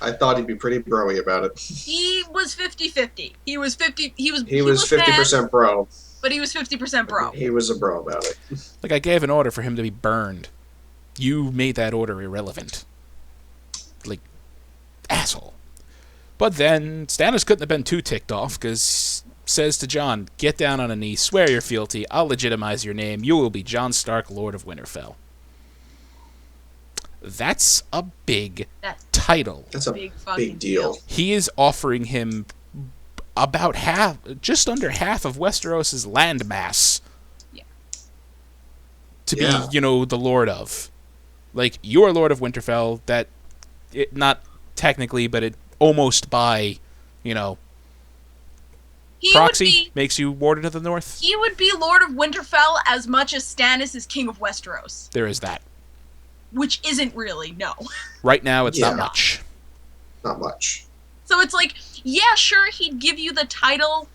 C: I thought he'd be pretty broy about it.
B: he was 50-50. He was 50. He was
C: 50%
B: mad,
C: bro.
B: but he was 50% bro.
C: He was a bro about it.
A: like I gave an order for him to be burned. You made that order irrelevant. Like, asshole. But then Stannis couldn't have been too ticked off because says to Jon, "Get down on a knee, swear your fealty. I'll legitimize your name. You will be Jon Stark, Lord of Winterfell." That's a big title.
C: That's a
B: Big fucking
C: big deal.
A: He is offering him about half, just under half of Westeros' landmass.
B: Yeah.
A: To
C: Yeah.
A: be, the Lord of. Like, you're Lord of Winterfell, not technically, but it almost by,
B: He
A: proxy
B: would be,
A: makes you Warden of the North.
B: he would be Lord of Winterfell as much as Stannis is King of Westeros.
A: There is that.
B: Which isn't really, no.
A: Right now, it's
C: Yeah.
A: not much.
C: Not much.
B: So it's like, yeah, sure, he'd give you the title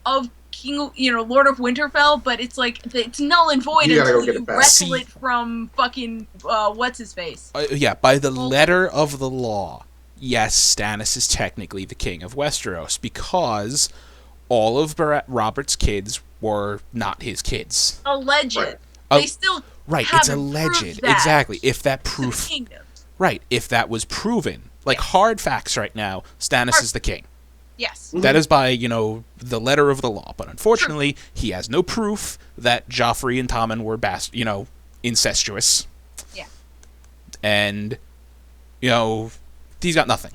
B: of King, Lord of Winterfell, but it's like, it's null and void
C: You gotta
B: until
C: go get
B: you
C: it back.
B: wrestle
A: See-
B: it from fucking, what's-his-face?
A: Yeah, by the letter of the law, yes, Stannis is technically the king of Westeros because all of Robert's kids were not his kids.
B: Alleged.
C: Right.
B: They still
A: Right, it's
B: haven't
A: alleged.
B: proved that
A: Exactly. If that
B: to the
A: proof...
B: kingdom.
A: Right, if that was proven. Like, hard facts right now, Stannis is the king.
B: Yes.
C: Mhm.
A: That is by, the letter of the law. But unfortunately, he has no proof that Joffrey and Tommen were incestuous.
B: Yeah.
A: And, he's got nothing.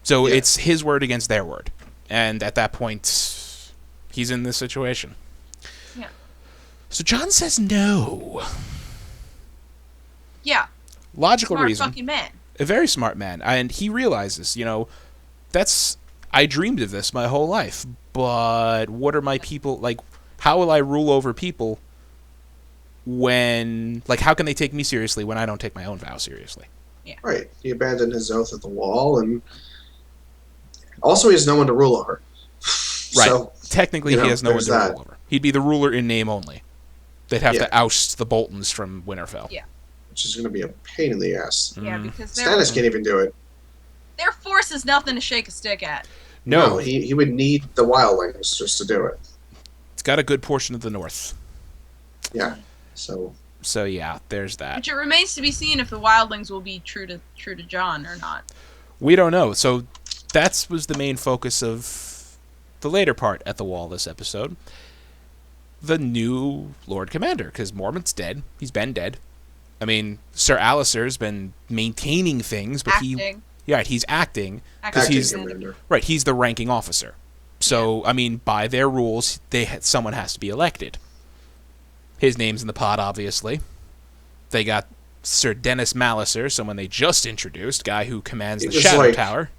A: So
C: Yeah.
A: it's his word against their word. And at that point, he's in this situation.
B: Yeah.
A: So Jon says no.
B: Yeah.
A: Logical
B: Smart
A: reason.
B: fucking man.
A: A very smart man. And he realizes, I dreamed of this my whole life. But what are my people, how will I rule over people when, how can they take me seriously when I don't take my own vow seriously?
C: Right. He abandoned his oath at the wall, and also he has no one to rule over.
A: Right.
C: So,
A: Technically, he has no one
C: there's
A: to
C: that.
A: rule over. He'd be the ruler in name only. They'd have
C: Yeah.
A: to oust the Boltons from Winterfell.
B: Yeah.
C: which is going to be a pain in the ass.
B: Yeah,
A: Mm.
B: because
C: Stannis can't even do it.
B: their force is nothing to shake a stick at.
A: No,
C: he would need the wildlings just to do it.
A: it's got a good portion of the north.
C: Yeah. So
A: So yeah, there's that.
B: Which it remains to be seen if the wildlings will be true to Jon or not.
A: We don't know. So that was the main focus of the later part at the wall this episode. The new Lord Commander, because Mormont's dead. He's been dead. I mean, Sir Alistair's been maintaining things, but
B: Acting.
A: he's acting.
B: Acting
A: he's-
C: commander.
A: Right, he's the ranking officer. So, I mean, by their rules, someone has to be elected. His name's in the pot, obviously. They got Sir Dennis Malliser, someone they just introduced, guy who commands
C: He
A: the
C: just,
A: Shadow
C: like-
A: Tower.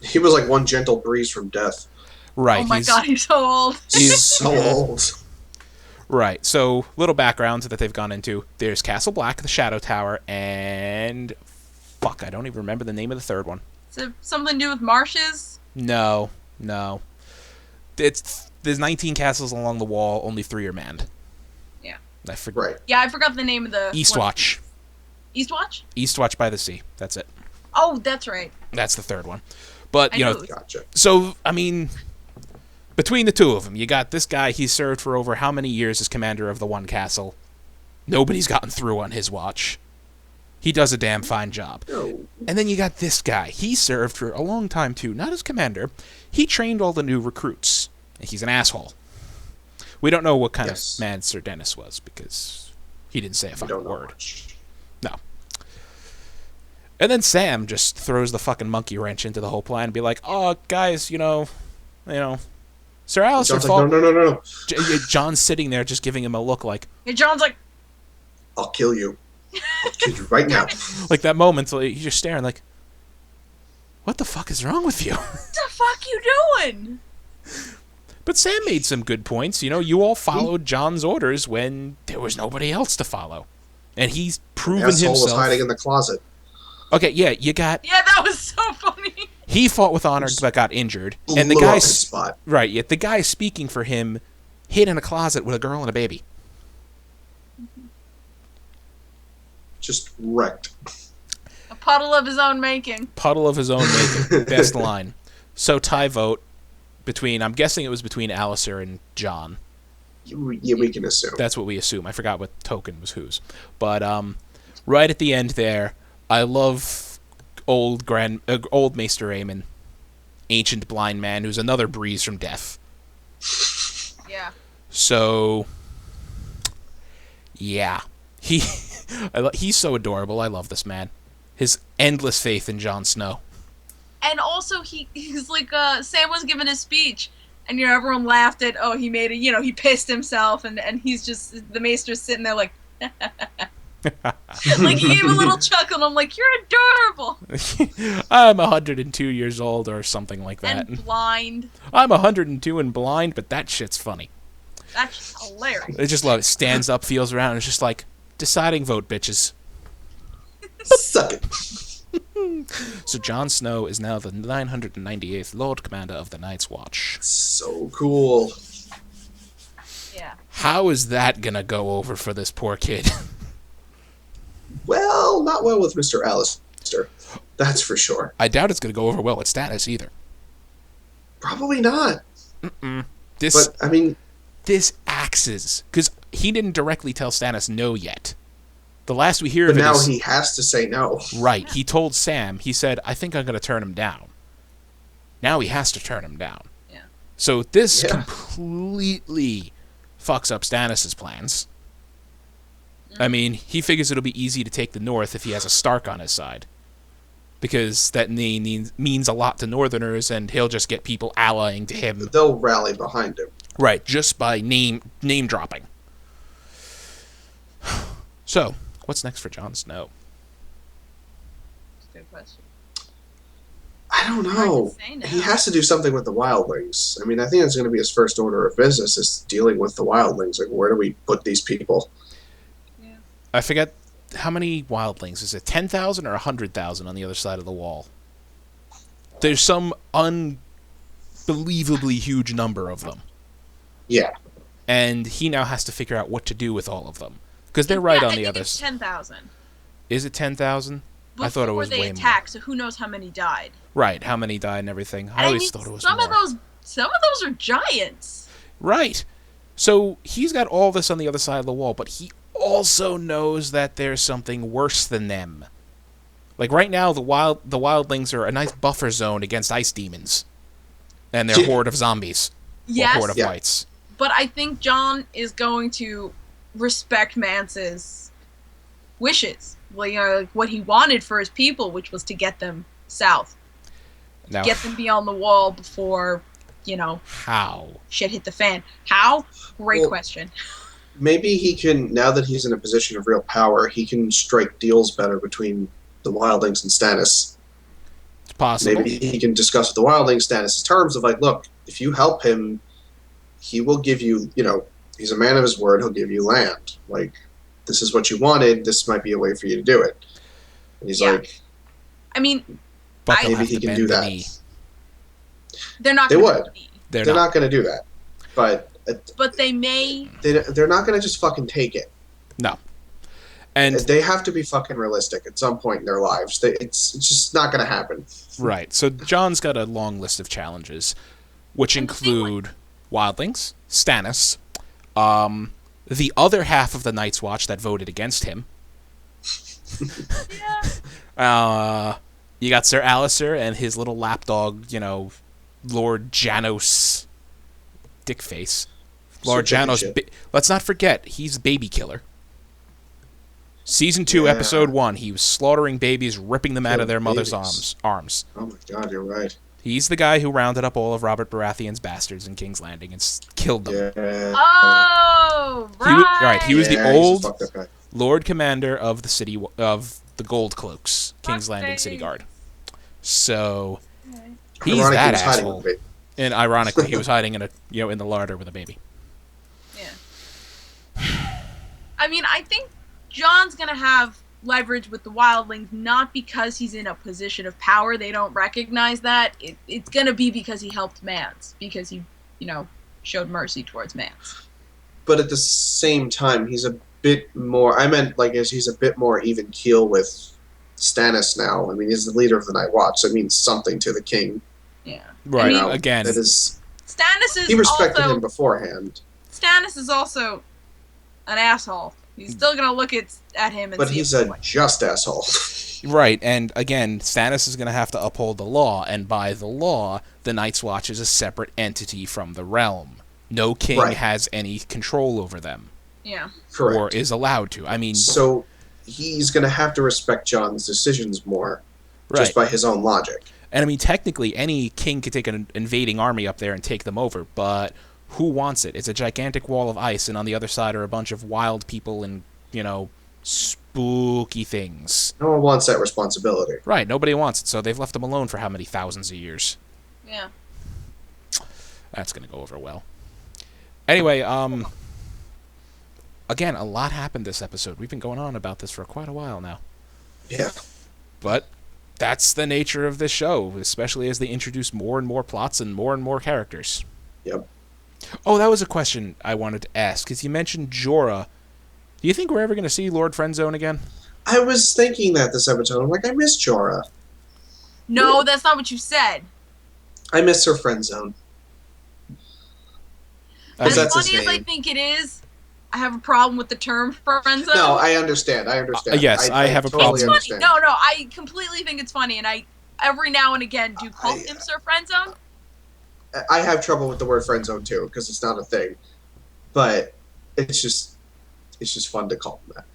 C: He was like one gentle breeze from death.
A: Right,
B: Oh my god, he's so old.
A: he's
C: So old.
A: right. So, little backgrounds that they've gone into. There's Castle Black, the Shadow Tower, and fuck, I don't even remember the name of the third one.
B: Is it something to do with marshes?
A: No. There's 19 castles along the wall, only 3 are manned.
B: Yeah.
A: I forget.
C: Right.
B: Yeah, I forgot the name of the...
A: Eastwatch.
B: Eastwatch?
A: Eastwatch by the Sea. That's it.
B: Oh, that's right.
A: That's the third one. But,
B: I
A: you know,
B: know.
C: Gotcha.
A: so, I mean, between the two of them, you got this guy, he's served for over how many years as commander of the one castle? Nobody's gotten through on his watch. He does a damn fine job.
C: No.
A: And then you got this guy. He served for a long time, too. Not as commander. He trained all the new recruits. He's an asshole. We don't know what kind
C: Yes.
A: of man Sir Dennis was, because He didn't say a
C: We
A: fucking
C: don't know
A: word.
C: much.
A: No. And then Sam just throws the fucking monkey wrench into the whole plan and be like, "Oh, guys, you know, Sir Alistair
C: John's like,
A: fought."
C: no.
A: John's sitting there just giving him a look like,
B: And John's like,
C: I'll kill you. I'll kill you right now.
A: like that moment, like, he's just staring like, "What the fuck is wrong with you?"
B: what the fuck you doing?
A: But Sam made some good points. You all followed John's orders when there was nobody else to follow. And he's proven
C: Asshole
A: himself.
C: was hiding in the closet.
A: Okay, yeah, you got...
B: Yeah, that was so funny.
A: He fought with honor but got injured.
C: Blew
A: And the
C: up
A: guy...
C: his spot.
A: Right, yeah, the guy speaking for him hid in a closet with a girl and a baby.
C: Just wrecked.
B: A puddle of his own making.
A: Puddle of his own making. Best line. So tie vote between... I'm guessing it was between Alistair and John.
C: Yeah, we can assume.
A: That's what we assume. I forgot what token was whose. But right at the end there, I love old Maester Aemon, ancient blind man who's another breeze from death.
B: Yeah.
A: So, yeah, he's so adorable. I love this man. His endless faith in Jon Snow.
B: And also, he's like, Sam was giving his speech, and everyone laughed at, he made it, he pissed himself, and he's just, the Maester's sitting there like, like, he gave a little chuckle, and I'm like, you're adorable.
A: I'm 102 years old, or something like that.
B: And blind.
A: I'm 102 and blind, but that shit's funny.
B: That's hilarious.
A: I just love it. Stands up, feels around, and it's just like, deciding vote, bitches.
C: Suck it.
A: So Jon Snow is now the 998th Lord Commander of the Night's Watch.
C: So cool.
B: Yeah.
A: How is that gonna go over for this poor kid?
C: Well, not well with Mr. Alistair. That's for sure.
A: I doubt it's gonna go over well with Stannis either.
C: Probably not.
A: This,
C: But, I mean...
A: this axes, because he didn't directly tell Stannis no yet. The last we hear
C: But
A: of it
C: now
A: is...
C: he has to say no.
A: Right, he told Sam, he said, I think I'm gonna turn him down. Now he has to turn him down.
B: Yeah.
A: So this
C: Yeah.
A: completely fucks up Stannis' plans. I mean, he figures it'll be easy to take the North if he has a Stark on his side. Because that means a lot to Northerners, and he'll just get people allying to him.
C: They'll rally behind him.
A: Right, just by name dropping. So, what's next for Jon Snow?
B: Good question.
C: I don't
B: Hard
C: know.
B: to say now.
C: He has to do something with the wildlings. I mean, I think that's going to be his first order of business, is dealing with the wildlings. Like, where do we put these people?
B: Yeah.
A: I forget how many wildlings. Is it 10,000 or 100,000 on the other side of the wall? There's some unbelievably huge number of them.
C: Yeah.
A: And he now has to figure out what to do with all of them. Because they're right
B: Yeah,
A: on
B: I
A: the
B: think
A: other
B: it's
A: side.
B: 10,000.
A: Is it 10,000? I thought it was
B: Before
A: way
B: they
A: more.
B: attacked, so who knows how many died.
A: Right, how many died and everything. I
B: And
A: always thought it was
B: some
A: more.
B: Some of those are giants.
A: Right. So he's got all this on the other side of the wall, but he also knows that there's something worse than them. Like right now, the wildlings are a nice buffer zone against ice demons and their horde of zombies.
B: Yes,
A: Or horde of whites.
B: but I think John is going to respect Mance's wishes. Well, like what he wanted for his people, which was to get them south,
A: Now,
B: get them beyond the wall before,
A: how?
B: shit hit the fan. How? Great
C: Well,
B: question.
C: Maybe he can, now that he's in a position of real power, he can strike deals better between the wildlings and Stannis.
A: It's possible.
C: Maybe he can discuss with the wildlings Stannis' terms of like, look, if you help him, he will give you, he's a man of his word, he'll give you land. Like, this is what you wanted, this might be a way for you to do it. And he's
B: Yeah.
C: like,
B: I mean,
A: But they'll
C: maybe
A: have
C: he
A: to
C: can
A: bend
C: do
A: the
C: that.
A: knee.
B: they're not
C: They
B: gonna
C: would.
B: be,
A: They're
C: They're
A: not.
C: not going to do that. But
B: but they may.
C: they're not going to just fucking take it.
A: No. And
C: They have to be fucking realistic at some point in their lives. It's just not going to happen.
A: right. So John's got a long list of challenges, which
B: And the thing
A: include wildlings, Stannis, the other half of the Night's Watch that voted against him.
B: Yeah.
A: You got Sir Alistair and his little lapdog, Lord Janos Dickface. Lord Janos.
C: Certificate.
A: Let's not forget, he's baby killer. Season 2,
C: Yeah.
A: Episode 1, he was slaughtering babies, ripping them out of their mother's
C: Babies.
A: arms.
C: Oh my god, you're right.
A: He's the guy who rounded up all of Robert Baratheon's bastards in King's Landing and killed them.
C: Yeah.
B: Oh, right.
A: He was the
C: Yeah, he's a
A: old
C: fucked up guy.
A: Lord Commander of the city of the Gold Cloaks, King's Landing
B: Fuck
A: City
B: me.
A: Guard. So
B: Okay.
A: he's
C: Ironically,
A: that
C: he was hiding
A: asshole.
C: with me.
A: And ironically, he was hiding in in the larder with a baby.
B: Yeah. I mean, I think Jon's gonna have leverage with the wildlings not because he's in a position of power. They don't recognize that. It's gonna be because he helped Mance, because he, showed mercy towards Mance.
C: But at the same time, he's a bit more. I meant he's a bit more even keel with Stannis now. I mean, he's the leader of the Night Watch. So it means something to the king.
B: Yeah.
A: Right.
B: I mean,
A: Again,
C: That is.
B: Stannis is
C: He respected
B: also
C: him beforehand,
B: Stannis is also an asshole. He's still gonna look at him and
C: but
B: see
C: he's
B: if
C: a just asshole.
A: right. And again, Stannis is going to have to uphold the law, and by the law, the Night's Watch is a separate entity from the realm. No king
C: Right.
A: has any control over them,
B: yeah.
C: Correct.
A: or is allowed to. I mean,
C: So he's going to have to respect Jon's decisions more,
A: right.
C: just by his own logic.
A: And I mean, technically, any king could take an invading army up there and take them over, but who wants it? It's a gigantic wall of ice, and on the other side are a bunch of wild people and, spooky things.
C: No one wants that responsibility.
A: Right, nobody wants it, so they've left them alone for how many thousands of years?
B: Yeah.
A: That's going to go over well. Anyway, again, a lot happened this episode. We've been going on about this for quite a while now.
C: Yeah.
A: But that's the nature of this show, especially as they introduce more and more plots and more characters.
C: Yep.
A: Oh, that was a question I wanted to ask, because you mentioned Jorah. Do you think we're ever going to see Lord Friendzone again?
C: I was thinking that this episode. I'm like, I miss Jorah.
B: No, that's not what you said.
C: I miss her friend zone.
B: As
C: that's his
B: funny as I
C: name.
B: think it is, I have a problem with the term friend zone.
C: No, I understand.
A: Yes, I have a problem.
B: It's funny.
C: understand.
B: No, I completely think it's funny, and I every now and again do call him Sir Friend Zone.
C: I have trouble with the word friend zone too because it's not a thing, but it's just fun to call him that.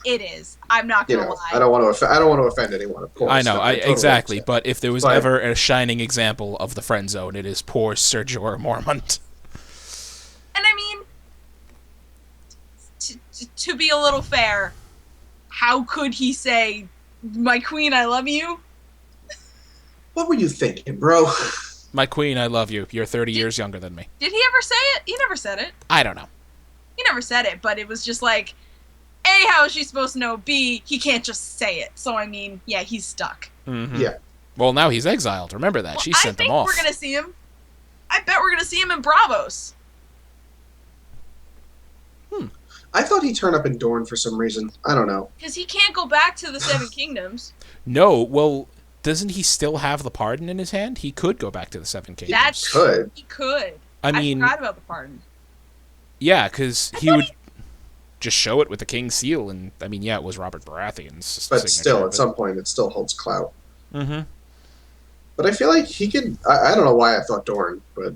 B: It is. I'm not
C: You
B: gonna
C: know,
B: lie.
C: I don't want to offend anyone, of course.
A: I know,
C: totally
A: exactly.
C: understand.
A: But if there was
C: But-
A: ever a shining example of the friend zone, it is poor Sir Jorah Mormont.
B: And I mean, to be a little fair, how could he say, "My queen, I love you"?
C: What were you thinking, bro?
A: My queen, I love you. You're 30 years younger than me.
B: Did he ever say it? He never said it.
A: I don't know.
B: He never said it, but it was just like, A, how is she supposed to know? B, he can't just say it. So, I mean, yeah, he's stuck.
A: Mm-hmm.
C: Yeah.
A: Well, now he's exiled. Remember that. She sent him off.
B: I think we're going to see him. I bet we're going to see him in Bravos.
C: I thought he'd turn up in Dorne for some reason. I don't know.
B: Because he can't go back to the Seven Kingdoms.
A: No, well, doesn't he still have the pardon in his hand? He could go back to the Seven Kingdoms.
B: That's
C: Could.
B: He could.
A: I mean,
B: I forgot about the pardon.
A: yeah, because he would just show it with the King's seal, and, I mean, yeah, it was Robert Baratheon's
C: But
A: signature,
C: still, at some point, it still holds clout.
A: Mm-hmm.
C: But I feel like he could. I don't know why I thought Dorne, but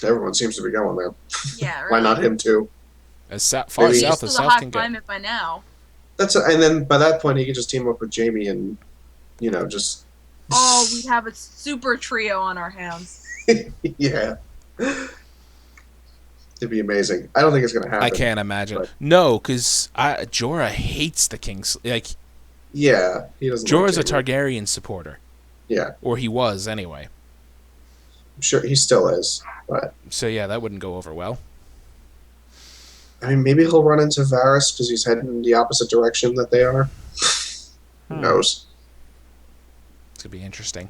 C: everyone seems to be going there.
B: Yeah, right.
C: Why not him too?
A: As far
C: Maybe-
A: south
B: Used
A: as
B: to the
A: south
B: hot
A: can get.
B: climate by now.
C: And then by that point, he could just team up with Jaime and, just
B: Oh, we'd have a super trio on our hands.
C: yeah. It'd be amazing. I don't think it's gonna happen.
A: I can't imagine.
C: but-
A: No, because Jorah hates the King's... Like,
C: Yeah, he doesn't.
A: Jorah's a
C: like Jaime.
A: Targaryen supporter.
C: Yeah,
A: Or he was, anyway.
C: I'm sure he still is. But
A: So, yeah, that wouldn't go over well.
C: I mean, maybe he'll run into Varys because he's heading in the opposite direction that they are. Who knows?
A: It's going to be interesting.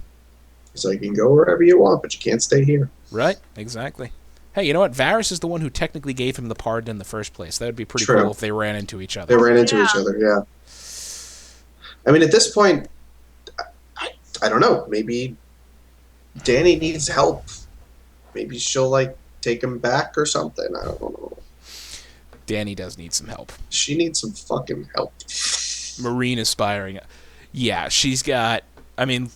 C: He's like, you can go wherever you want, but you can't stay here.
A: Right? Exactly. Hey, you know what? Varys is the one who technically gave him the pardon in the first place. That would be pretty
C: True.
A: cool if they ran into each other.
C: They ran into each
B: Yeah.
C: other. Yeah. I mean, at this point, I don't know. Maybe Dany needs help. Maybe she'll take him back or something. I don't know.
A: Dany does need some help.
C: She needs some fucking help.
A: Marine aspiring. Yeah, she's got... I mean,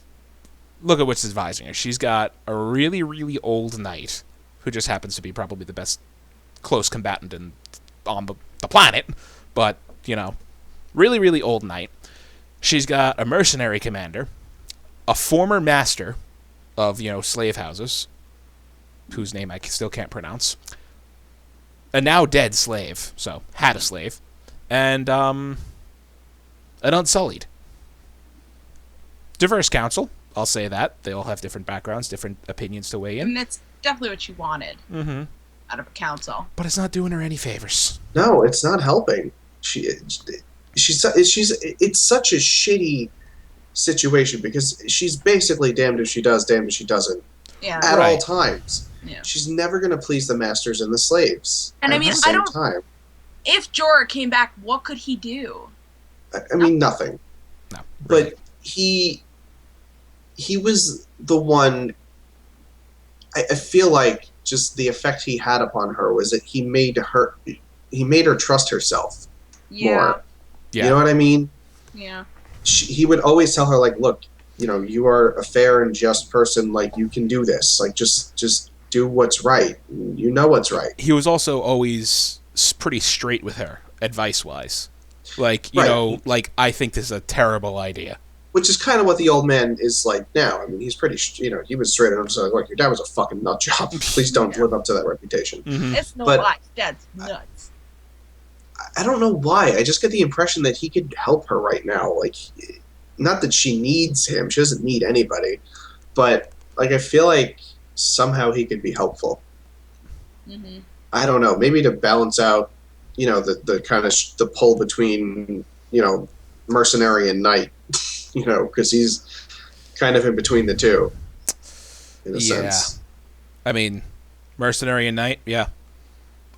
A: look at what's advising her. She's got a really, really old knight who just happens to be probably the best close combatant on the planet. But, really, really old knight. She's got a mercenary commander, a former master of, slave houses, whose name I still can't pronounce, a now dead slave, so had a slave, and an unsullied. Diverse council, I'll say that. They all have different backgrounds, different opinions to weigh in.
B: And that's definitely what you wanted out of a council.
A: But it's not doing her any favors.
C: No, it's not helping. It's such a shitty situation because she's basically damned if she does, damned if she doesn't.
B: Yeah.
C: At
A: Right.
C: all times.
B: Yeah.
C: She's never going to please the masters and the slaves.
B: And I
C: at
B: mean,
C: the same
B: I don't.
C: time.
B: If Jorah came back, what could he do?
C: I mean, nothing.
A: No.
C: But
A: Really.
C: he was the one. I feel like just the effect he had upon her was that he made her trust herself more.
A: Yeah.
C: You know what I mean?
B: Yeah.
C: He would always tell her, like, look, you are a fair and just person. Like, you can do this. Like, just do what's right. You know what's right.
A: He was also always pretty straight with her, advice-wise. Like,
C: Right.
A: like, I think this is a terrible idea.
C: Which is kind of what the old man is like now. I mean, he's pretty, he was straight up saying, look, your dad was a fucking nut job. Please don't live up to that reputation.
A: Mm-hmm.
B: It's no
C: But-
B: lie. Dad's nuts.
C: I don't know why. I just get the impression that he could help her right now. Like, not that she needs him. She doesn't need anybody. But, like, I feel like somehow he could be helpful.
B: Mm-hmm.
C: I don't know. Maybe to balance out, the kind of the pull between, mercenary and knight. Because he's kind of in between the two, in a sense.
A: I mean, mercenary and knight, yeah.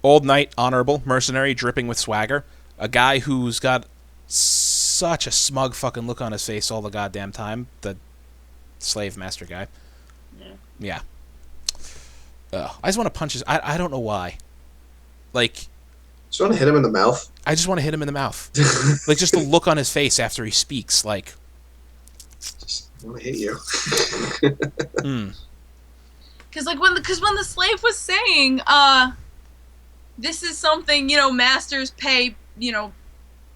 A: Old knight, honorable. Mercenary, dripping with swagger. A guy who's got such a smug fucking look on his face all the goddamn time. The slave master guy. Yeah. I just want to punch his... I don't know why. Like...
C: Just want to hit him in the mouth.
A: I just want to hit him in the mouth. Like, just the look on his face after he speaks, like...
C: Just want to hit you.
B: Because when the slave was saying, this is something masters pay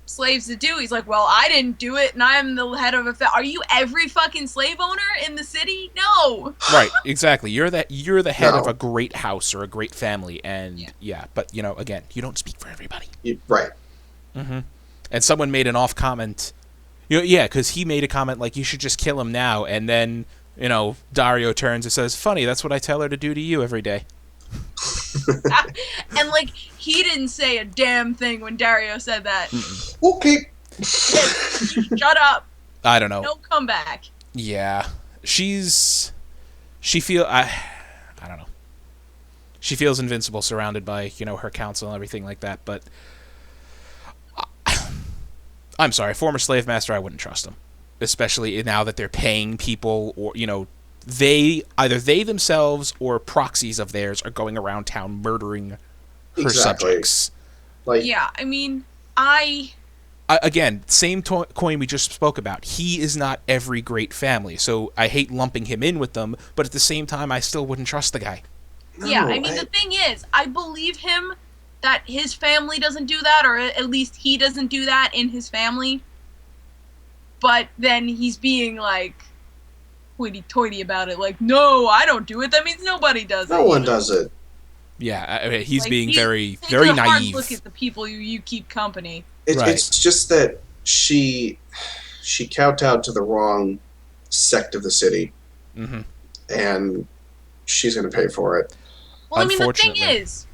B: slaves to do, he's like, well, I didn't do it, and I'm the head of a. Are you every fucking slave owner in the city? No.
A: Right, exactly. You're the head
C: No.
A: of a great house or a great family, and but again, you don't speak for everybody.
C: Right.
A: Mm-hmm. And someone made an off comment. Because he made a comment like, you should just kill him now, and then Dario turns and says, funny, that's what I tell her to do to you every day.
B: And like, he didn't say a damn thing when Dario said that.
C: Okay.
B: Shut up.
A: I don't know.
B: No comeback.
A: Yeah, I don't know. She feels invincible, surrounded by her council and everything like that. But I'm sorry, former slave master, I wouldn't trust him, especially now that they're paying people, or either they themselves or proxies of theirs are going around town murdering her
C: Exactly.
A: subjects.
C: Like,
B: Yeah, I mean,
A: Again, same coin we just spoke about. He is not every great family, so I hate lumping him in with them, but at the same time, I still wouldn't trust the guy.
B: yeah, I mean, the thing is, I believe him that his family doesn't do that, or at least he doesn't do that in his family. But then he's being like hoity-toity about it, like, no, I don't do it. That means nobody does it.
C: no one does it.
A: Yeah, I mean, he's
B: Like,
A: being very,
B: taking
A: very
B: a hard
A: naive.
B: look at the people you keep company.
A: Right.
C: It's just that she kowtowed to the wrong sect of the city,
A: Mm-hmm.
C: and she's going to pay for it.
B: Well, I mean, the thing
A: Unfortunately.
B: is,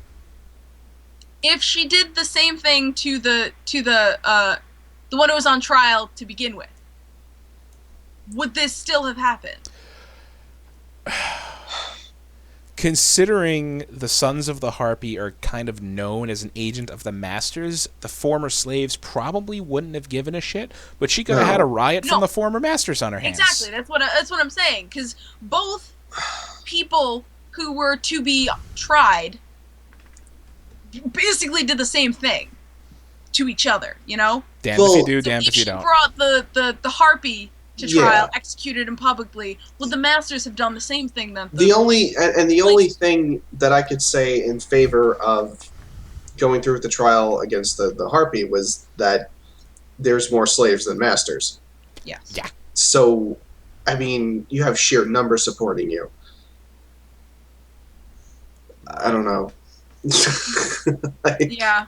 B: if she did the same thing to the one who was on trial to begin with, would this still have happened?
A: Considering the Sons of the Harpy are kind of known as an agent of the Masters, the former slaves probably wouldn't have given a shit, but she could have
C: No.
A: had a riot from
B: No.
A: the former Masters on her hands.
B: Exactly. That's what I'm saying. Because both people who were to be tried basically did the same thing to each other.
A: Damned if
C: Well,
A: you do,
B: So
A: damned
B: if
A: if you
B: she
A: don't.
B: brought the harpy to trial,
C: Yeah.
B: executed him publicly, would the masters have done the same thing then?
C: The only thing that I could say in favor of going through with the trial against the Harpy was that there's more slaves than masters.
B: Yes.
A: Yeah.
C: So, I mean, you have sheer number supporting you. I don't know.
B: Yeah.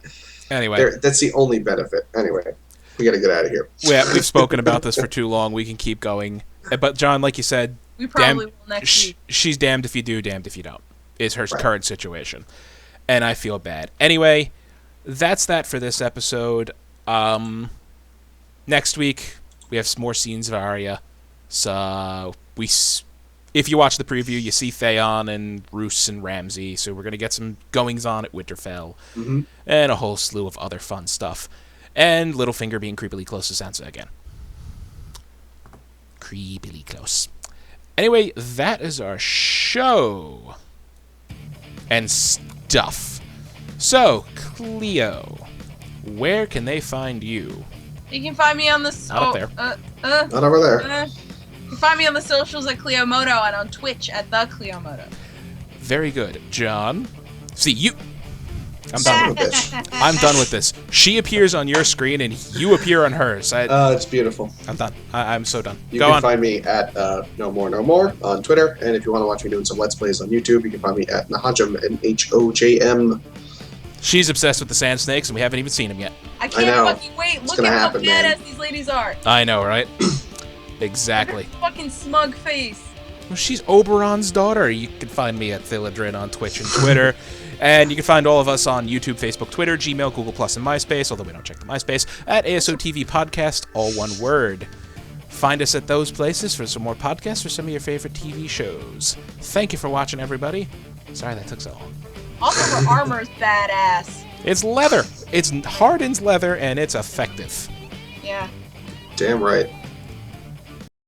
A: Anyway,
C: that's the only benefit. Anyway, we got to get out of here.
A: we've spoken about this for too long. We can keep going. But John, like you said,
B: We probably will next week.
A: she's damned if you do, damned if you don't, is her
C: Right.
A: current situation. And I feel bad. Anyway, that's that for this episode. Next week, we have some more scenes of Arya. So, if you watch the preview, you see Theon and Roose and Ramsay. So we're going to get some goings-on at Winterfell.
C: Mm-hmm.
A: And a whole slew of other fun stuff. And Littlefinger being creepily close to Sansa again. Creepily close. Anyway, that is our show. And stuff. So, Cleo, where can they find you?
B: You can find me on the
A: Not up there.
C: Not over there.
B: You can find me on the socials at Cleomoto and on Twitch at the Cleomoto.
A: Very good. John? See, you... I'm
C: Son
A: done.
C: of a bitch.
A: I'm done with this. She appears on your screen and you appear on hers.
C: It's beautiful.
A: I'm done. I'm so done.
C: You
A: Go
C: can
A: on.
C: find me at No More on Twitter, and if you want to watch me doing some Let's Plays on YouTube, you can find me at Nahajm, Nhojm.
A: She's obsessed with the sand snakes and we haven't even seen them yet.
B: I can't
C: know.
B: fucking wait.
C: It's
B: Look
C: gonna
B: at
C: happen,
B: how
C: man.
B: badass these ladies are.
A: I know, right?
B: Look
A: Exactly.
B: at her fucking smug face.
A: Well, she's Oberon's daughter. You can find me at Thiladrin on Twitch and Twitter. And you can find all of us on YouTube, Facebook, Twitter, Gmail, Google+, and MySpace, although we don't check the MySpace, at ASOTV Podcast, all one word. Find us at those places for some more podcasts or some of your favorite TV shows. Thank you for watching, everybody. Sorry that took so long.
B: Also, her armor is badass.
A: It's leather. It's hardened leather, and it's effective.
B: Yeah.
C: Damn right.